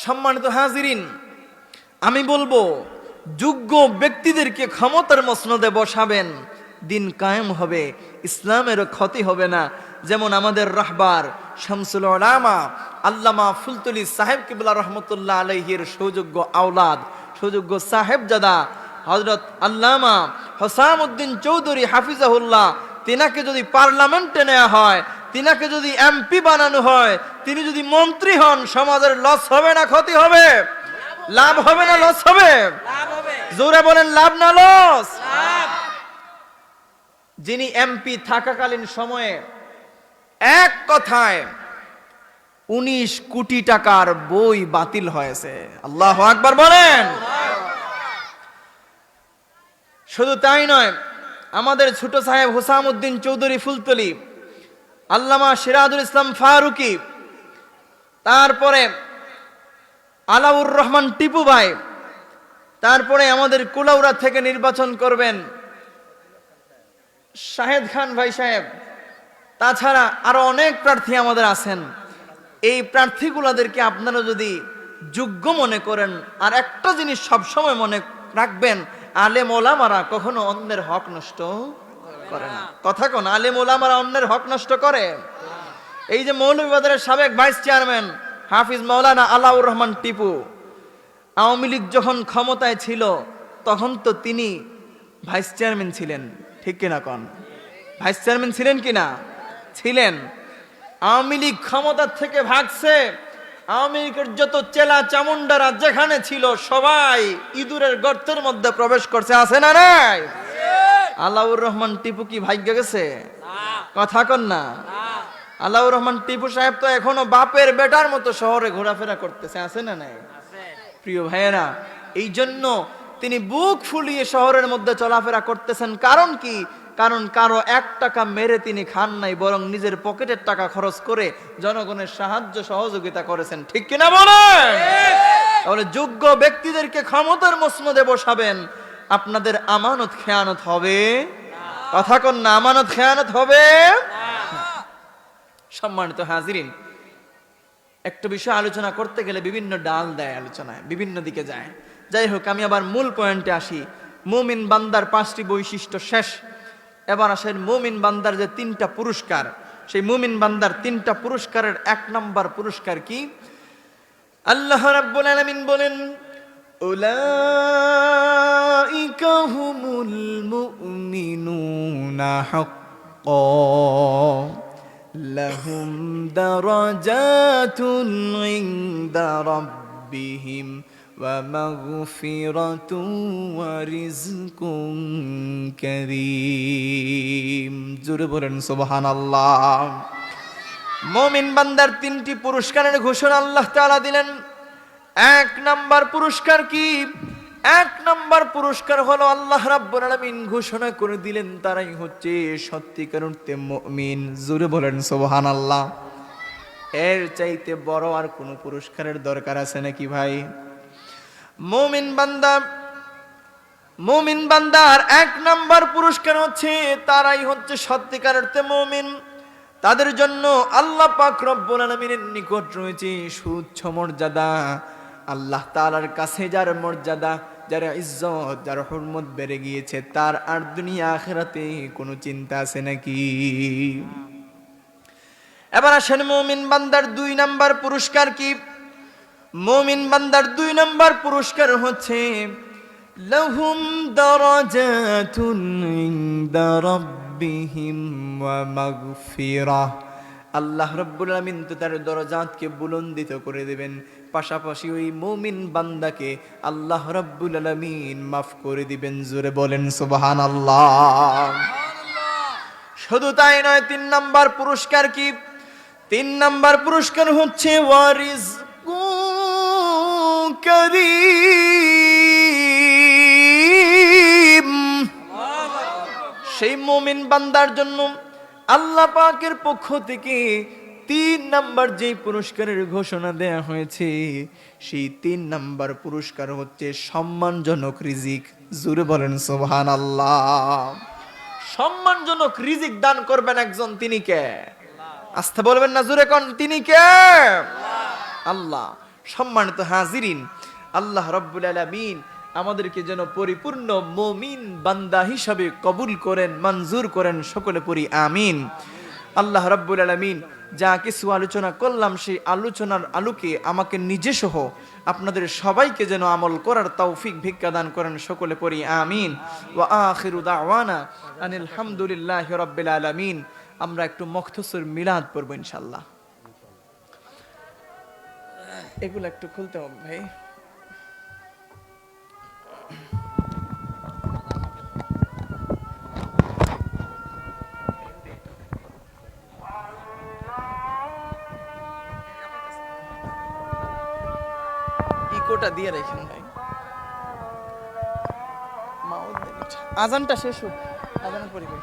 সম্মানিত হাজিরিন, আমি বলবো যোগ্য ব্যক্তিদেরকে ক্ষমতার মসনদে বসাবেন, দিন কায়েম হবে, ইসলামেরও ক্ষতি হবে না। যেমন আমাদের রাহবার শামসুল উলামা আল্লামা ফুলতুলি সাহেব কিবলা রহমতুল্লাহ আলাইহির সুযোগ্য আওলাদ, সুযোগ্য সাহেবজাদা হযরত আল্লামা হোসামউদ্দিন চৌধুরী হাফিজাহুল্লাহ, তিনাকে যদি পার্লামেন্টে নেওয়া হয়, তিনাকে যদি এমপি বানানো হয়, তিনি যদি মন্ত্রী হন, সমাজের লস হবে না ক্ষতি হবে? লাভ হবে না লস হবে? জোরে বলেন, লাভ না লস? যিনি এমপি থাকাকালীন সময়ে এক কথায় ১৯ কোটি টাকার বই বাতিল হয়েছে। আল্লাহু আকবার বলেন। শুধু তাই নয়, আমাদের ছোট সাহেব হোসামউদ্দিন চৌধুরী ফুলতলি, আল্লামা সিরাজুল ইসলাম ফারুকি, তারপরে আলাউর রহমান টিপু ভাই, তারপরে আমাদের কুলাউড়া থেকে নির্বাচন করবেন শাহেদ খান ভাই সাহেব, তাছাড়া আরো অনেক প্রার্থী আমাদের আছেন। এই প্রার্থীগুলাদেরকে আপনারা যদি যোগ্য মনে করেন, আর একটা জিনিস সবসময় মনে রাখবেন, আলেম ওলামারা কখনো অন্যের হক নষ্ট করে না। কথা কোন? আলেম ওলামারা অন্যের হক নষ্ট করে? এই যে মৌলভীবাজারের সাবেক ভাইস চেয়ারম্যান হাফিজ মাওলানা আলাউর রহমান টিপু, আওয়ামী লীগ যখন ক্ষমতায় ছিল তখন তো তিনি ভাইস চেয়ারম্যান ছিলেন, ঠিক কিনা কন? ভাইস চেয়ারম্যান ছিলেন কিনা? ছিলেন। আওয়ামী লীগ ক্ষমতার থেকে ভাগছে, আওয়ামী লীগের যত চেলা চামুন্ডারা যেখানে ছিল সবাই ইঁদুরের গর্তের মধ্যে প্রবেশ করছে, আছে না নাই? আলাউর রহমান টিপু কি ভাগ্য গেছে? কথা কন না। আলাউর রহমান টিপু সাহেব তো এখনো বাপের বেটার মতো শহরে ঘোরাফেরা করতেছে, আছে না নাই? প্রিয় ভাইয়েরা, এই জন্য তিনি বুক ফুলিয়ে শহরের মধ্যে চলাফেরা করতেছেন। কারণ কি? কারণ কারো 1 টাকা মেরে তিনি খান নাই, বরং নিজের পকেটের টাকা খরচ করে জনগণের সাহায্য সহযোগিতা করেছেন। ঠিক কিনা বলেন? তাহলে যোগ্য ব্যক্তিদেরকে ক্ষমতার মসনদে বসাবেন, আপনাদের আমানত খেয়ানত হবে? কথা কন না, আমানত খেয়ানত হবে? সম্মানিত হাজিরিন, একটা বিষয় আলোচনা করতে গেলে বিভিন্ন ডাল দেয়, আলোচনায় বিভিন্ন দিকে যায়। যাই হোক, আমি আবার মূল পয়েন্টে আসি। মুমিন বান্দার 5টি বৈশিষ্ট্য শেষ। এবার আসেন মুমিন বান্দার যে 3টা পুরস্কার, সেই মুমিন বান্দার 3টা পুরস্কারের 1 নম্বর পুরস্কার কি? আল্লাহ রাব্বুল আলামিন বলেন, উলাইকা হুমুল মুমিনুনা হাক্কান লাহুম দারাজাতুন ইনদা রাব্বিহিম ওয়া মাগফিরাতুন ওয়া রিজকুন কারীম। জোরে বলেন সুবহানাল্লাহ। মুমিন বান্দার 3টি পুরস্কারের ঘোষণা আল্লাহ তাআলা দিলেন। 1 নম্বর পুরস্কার কি? 1 নম্বর পুরস্কার হলো আল্লাহ রাব্বুল আলামিন ঘোষণা করে দিলেন, তারাই হচ্ছে সত্যিকার অর্থে মুমিন। জোরে বলেন সুবহানাল্লাহ। এর চাইতে বড় আর কোনো পুরস্কারের দরকার আছে নাকি ভাই? মুমিন বান্দার 1 নম্বর পুরস্কার হচ্ছে তারাই হচ্ছে সত্যিকার অর্থে মুমিন। তাদের জন্য আল্লাহ পাক রব্বুল আলামিনের নিকট রয়েছে সুউচ্চ মর্যাদা। আল্লাহ তাআলার কাছে যার মর্যাদা, যার ইজ্জত, যার হুরমত বেড়ে গিয়েছে, তার আর দুনিয়া আখিরাতে কোনো চিন্তা আছে নাকি? এবার আসেন মুমিন বান্দার 2 নম্বর পুরস্কার কি? মুমিন বান্দার 2 নম্বর পুরস্কার হচ্ছে লাহুম দারাজাতুন ইনদা রাব্বিহিম ওয়া মাগফিরাহ। আল্লাহ রাব্বুল আলামিন তো তার দরজাতকে বুলন্দিত করে দেবেন, পাশাপাশি ওই মুমিন বান্দাকে আল্লাহ রাব্বুল আলামিন মাফ করে দিবেন। জোরে বলেন সুবহানাল্লাহ। শুধু তাই নয়, 3 নম্বর পুরস্কার কি? 3 নম্বর পুরস্কার হচ্ছে ওয়ারিজকুন কারীম। সেই মুমিন বান্দার জন্য আল্লাহ পাকের পক্ষ থেকে 3 নম্বর যেই পুরস্কারের ঘোষণা দেয়া হয়েছে, সেই 3 নম্বর পুরস্কার হচ্ছে সম্মানজনক রিজিক। জোরে বলেন সুবহানাল্লাহ। সম্মানজনক রিজিক দান করবেন একজন, তিনি কে? আস্তে বলবেন না, জোরে কোন, তিনি কে? আল্লাহ। সম্মানিত হাজিরিন, আল্লাহ রাব্বুল আলামিন আমাদেরকে যেন পরিপূর্ণ মুমিন বান্দা হিসাবে কবুল করেন, মঞ্জুর করেন। সকলে পড়ি আমিন। আল্লাহ রাব্বুল আলামিন যা কিছু আলোচনা করলাম, সেই আলোচনার আলোকে আমাকে নিজে সহ আপনাদের সবাইকে যেন আমল করার তৌফিক ভিক্ষা দান করেন। সকলে পড়ি আমিন। ওয়া আখিরু দাওয়ানা আনিল হামদুলিল্লাহি রাব্বিল আলামিন। আমরা একটু মুখতসর মিলাদ পড়ব ইনশাআল্লাহ। এগুলো একটু খুলতে হবে ভাই। ইকোটা দিয়ে রাখেন ভাই। আজানটা শেষ হোক, আজানের পরে ভাই।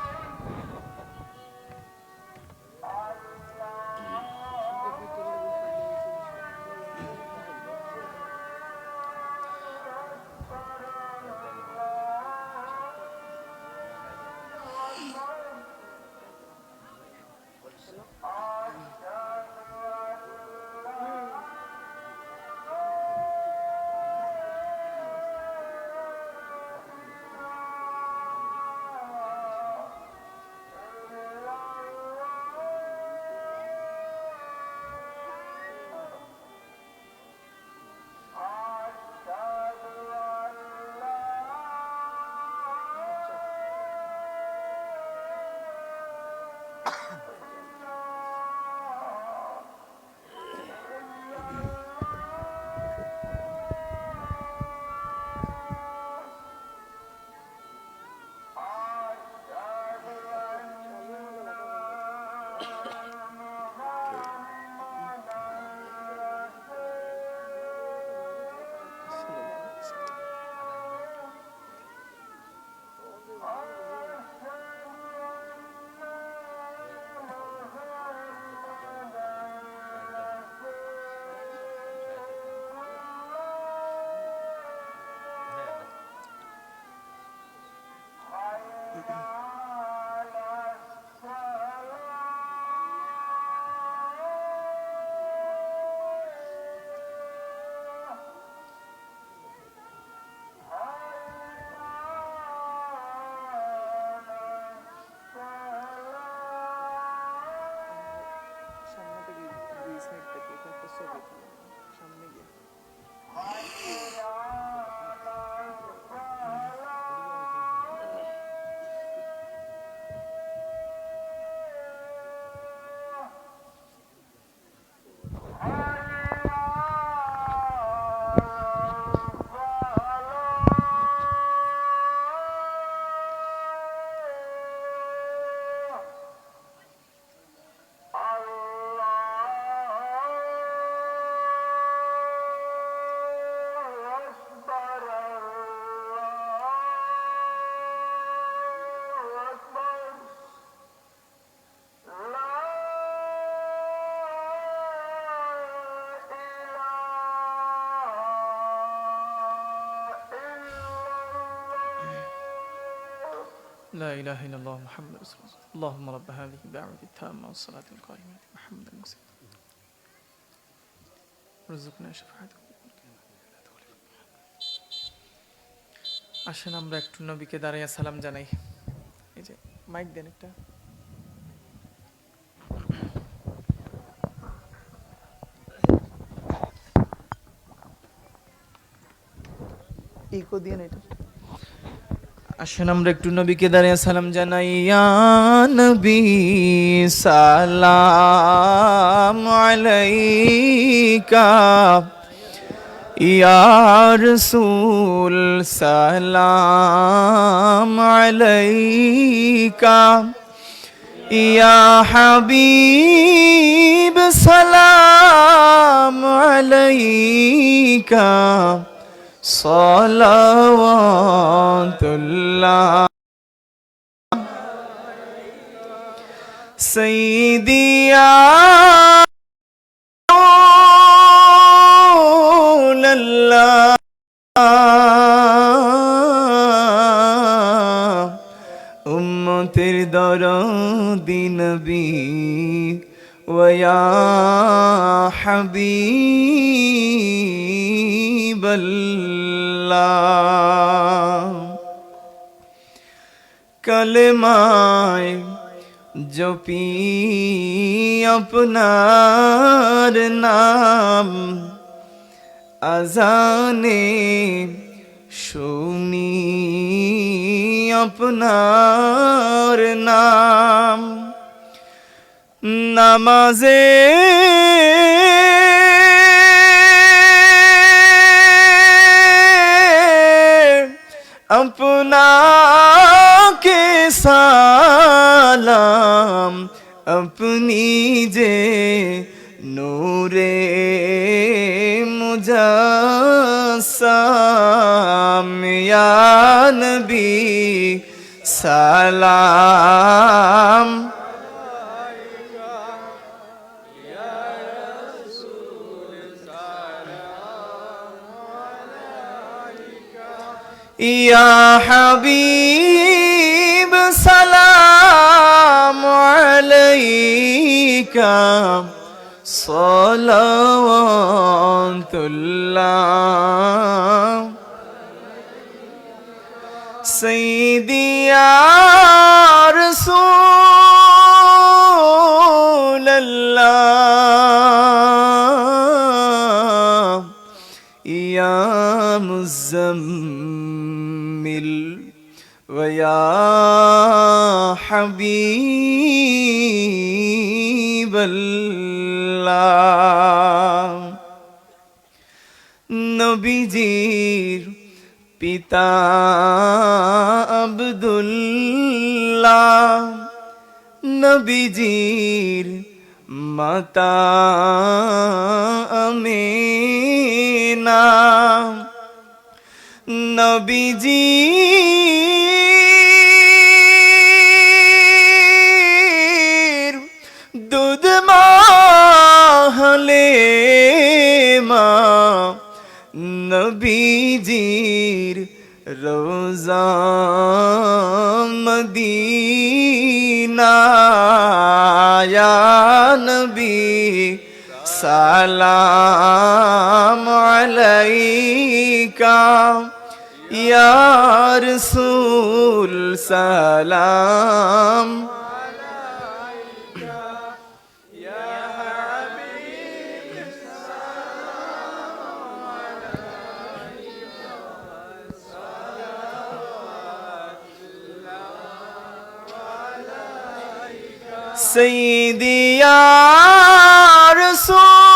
لا إله إلا الله محمد رسول الله اللهم رب هذه الدعوة التامة والصلاة القائمة محمد المسيح رزقنا شفاعته আসেন আমরা একটু নবীকে দাঁড়িয়ে সালাম জানাই এই যে মাইক দেন একটা ইকো দিয়ে এটা আসেন আমরা একটু নবীকে দাঁড়িয়ে সালাম জানাই ইয়া নবী সালাম আলাইকা ইয়া রাসূল সালাম আলাইকা ইয়া হাবিব সালাম আলাইকা সালাওয়াতুল্লাহ সাইয়্যিদি ইয়া রাসূলাল্লাহ উম্মতের দরদি নবী ওয়া ইয়া হাবিবাল্লাহ কলমায় জপি আপনার নাম আজানে শুনি আপনার নাম নামাজে আপনাকে সালাম আপনি যে নূরে মুজাসসাম ইয়া নবী সালাম ইয়া হাবিব সালাম আলাইকা সালাওয়াতুল্লাহ সাইয়্যিদি ইয়া রাসূলাল্লাহ ইয়া মুজাম্মিল ওয়া ইয়া হাবিবাল্লাহ নবীজির পিতা আব্দুল্লাহ নবীজির মাতা আমিনা নবীজির দুধ মা হালেমা নবীজির রোজা মদিনা ইয়া নবী সালাম আলাইকা ইয়া রাসূল সালাম سيدي يا رسول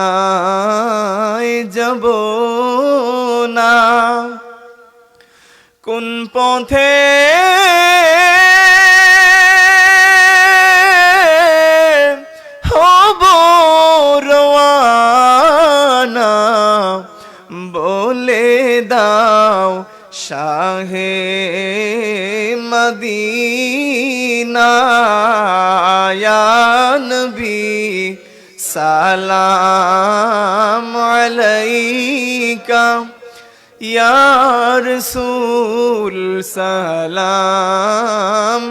মদিনায় যাব না কোন পথে হব রওয়ানা বলে দাও শাহে মদিনা ইয়া নবী সালাম আলাইকা ইয়া রাসূল সালাম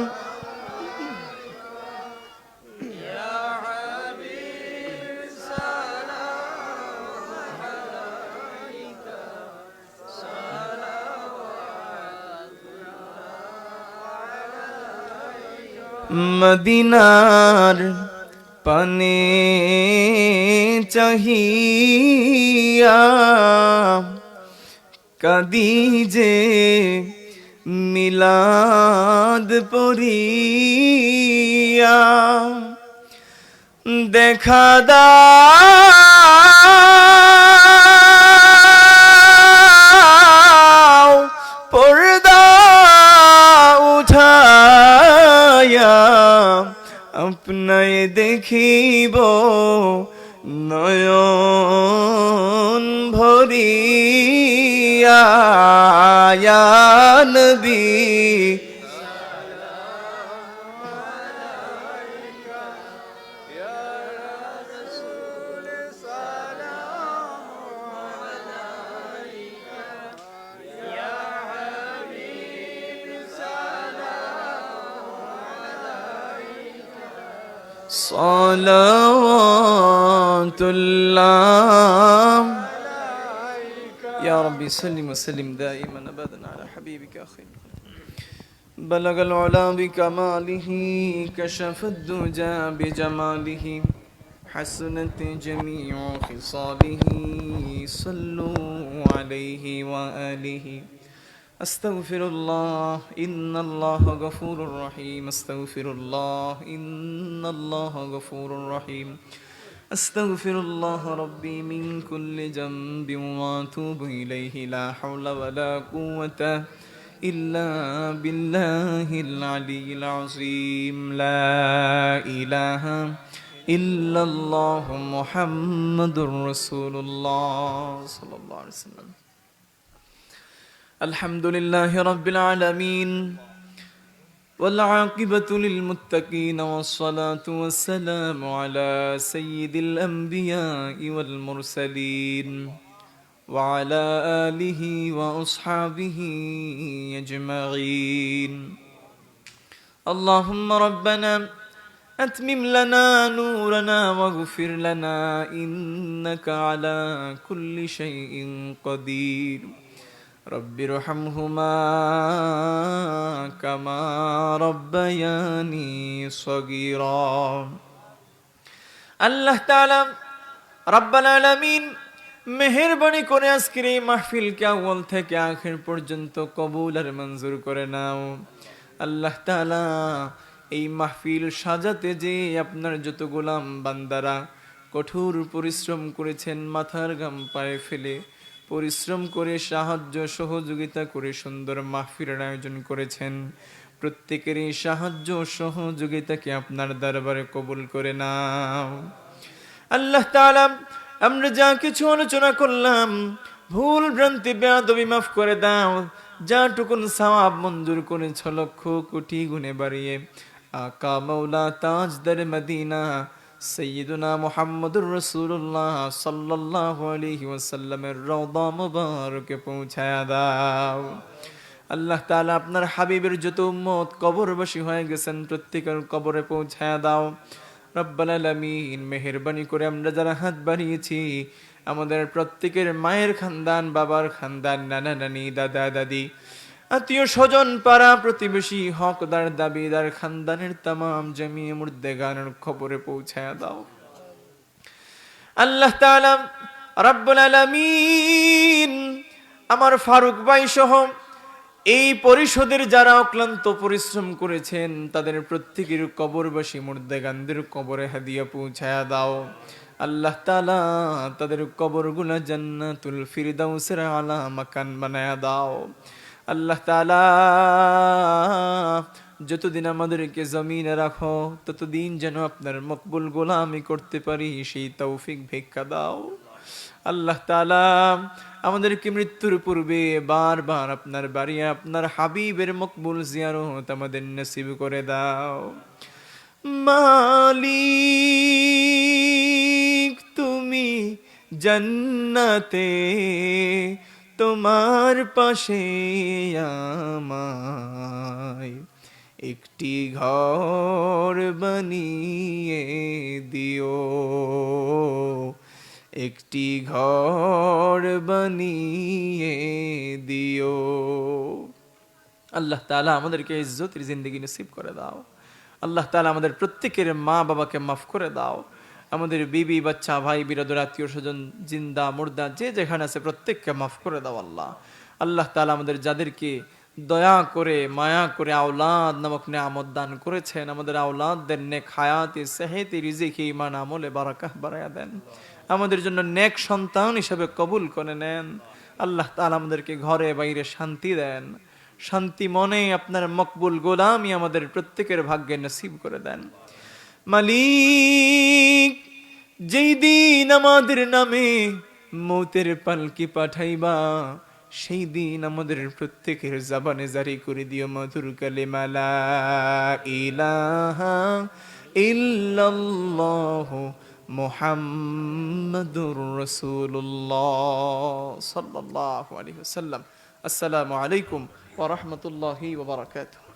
মদিনার পানে চাহিয়া কাঁদি যে মিলাদ পড়িয়া দেখা দাও পর্দা উঠায়া আপনায় দেখিব নয়ন ভরিয়া ইয়া নবী صلوات الله يا ربي سلم وسلم دائما ابدا على حبيبك اخي بلغ العلا بكماله كشف الدجى بجماله حسنت جميع خصاله صلوا عليه وآله أستغفر الله إن الله غفور رحيم أستغفر الله إن الله غفور رحيم أستغفر الله ربي من كل ذنب وأتوب إليه لا حول ولا قوة إلا بالله العلي العظيم لا إله إلا الله محمد رسول الله صلى الله عليه وسلم الحمد لله رب العالمين والعاقبة للمتقين والصلاة والسلام على سيد الأنبياء والمرسلين وعلى آله وأصحابه أجمعين اللهم ربنا أتمم لنا نورنا واغفر لنا إنك على كل شيء قدير رب ارحمهما كما ربياني صغيرا আল্লাহ তাআলা রব্বুল আলামিন মেহেরবানি করে আজকের এই মাহফিলকে আউয়াল থেকে আখির পর্যন্ত কবুল আর মঞ্জুর করে নাও আল্লাহ তাআলা এই মাহফিল সাজাতে যে আপনার যত গোলাম বান্দারা কঠোর পরিশ্রম করেছেন মাথার ঘাম পায়ে ফেলে পরিশ্রম করে সাহায্য সহযোগিতা করে সুন্দর মাহফিলের আয়োজন করেছেন প্রত্যেকেরই সাহায্য সহযোগিতাকে আপনার দরবারে কবুল করে নাও আল্লাহ তাআলা আমরা যা কিছু আলোচনা করলাম ভুল ভ্রান্তি বেয়াদবি মাফ করে দাও যাটুকুন সওয়াব মঞ্জুর করেছ লক্ষ কোটি গুণে বাড়িয়ে আকা মাওলা তাজদার মদিনা সৈয়দুনা মুহাম্মদুর রাসূলুল্লাহ সাল্লাল্লাহু আলাইহি ওয়াসাল্লামের রওযা মুবারকে পৌঁছায়া দাও আল্লাহ তাআলা আপনার হাবিবের যত উম্মত কবরবাসী হয়ে গেছেন প্রত্যেকের কবরে পৌঁছায়া দাও রব্বুল আলামিন মেহেরবানি করে আমরা যারা হাত বাড়িয়েছি আমাদের প্রত্যেকের মায়ের খানদান বাবার খানদান নানা নানি দাদা দাদি আত্মীয় স্বজন পাড়া প্রতিবেশী হকদার দাবিদার খানদানের তামাম জামিয়ে মুর্দেগানের খবরে পৌঁছায়া দাও আল্লাহ তাআলা রব্বুল আলামিন আমার ফারুক ভাই সহ এই পরিষদের যারা অক্লান্ত পরিশ্রম করেছেন তাদের প্রত্যেকের কবরবাসী মুর্দেগানদের কবরে হাদিয়া পৌঁছায়া দাও আল্লাহ তাআলা তাদের কবরগুলো জান্নাতুল ফিরদাউসের আলা মাকান বানায়া দাও। আল্লাহ তাআলা যতদিন আমাদেরকে জমিনে রাখো ততদিন যেন আপনার মকবুল গোলামি করতে পারি সেই তৌফিক ভিক্ষা দাও। আল্লাহ তাআলা আমাদেরকে মৃত্যুর পূর্বে বারবার আপনার বাড়ি আপনার হাবিবের মকবুল জিয়ারত আমাদের নসিব করে দাও। মালিক তুমি জান্নাতে তোমার পাশে আমায় একটি ঘর বানিয়ে দিও, একটি ঘর বানিয়ে দিও। আল্লাহ তাআলা আমাদেরকে ইজ্জতের জিন্দেগি নসিব করে দাও। আল্লাহ তাআলা আমাদের প্রত্যেকের মা বাবাকে মাফ করে দাও। আমাদের বিবি বাচ্চা ভাই বিরাদর আত্মীয় স্বজন জিন্দা মুর্দা যে যেখানে আছে প্রত্যেককে মাফ করে দাও আল্লাহ। আল্লাহ তাআলা আমাদের যাদেরকে দয়া করে মায়া করে আওলাদ নামক নেয়ামত দান করেছেন, আমাদের আওলাদদের নেক হায়াতে সেহতে রিজিকে ঈমান আমলে বারাকাহ বাড়ায়া দেন। আমাদের জন্য নেক সন্তান হিসেবে কবুল করে নেন। আল্লাহ তাআলা আমাদেরকে ঘরে বাইরে শান্তি দেন। শান্তি মনে আপনার মকবুল গোলামি আমাদের প্রত্যেকের ভাগ্যে নসিব করে দেন। মালিক যেই দিন আমাদের নামে মৌতের পালকি পাঠাইবা সেই দিন আমাদের প্রত্যেকের জবানে জারি করে দিও মধুর কালিমা লা ইলাহা ইল্লাল্লাহু মুহাম্মাদুর রাসূলুল্লাহ সাল্লাল্লাহু আলাইহি ওয়াসাল্লাম। আসসালামু আলাইকুম ওয়া রাহমাতুল্লাহি ওয়া বারাকাতুহু।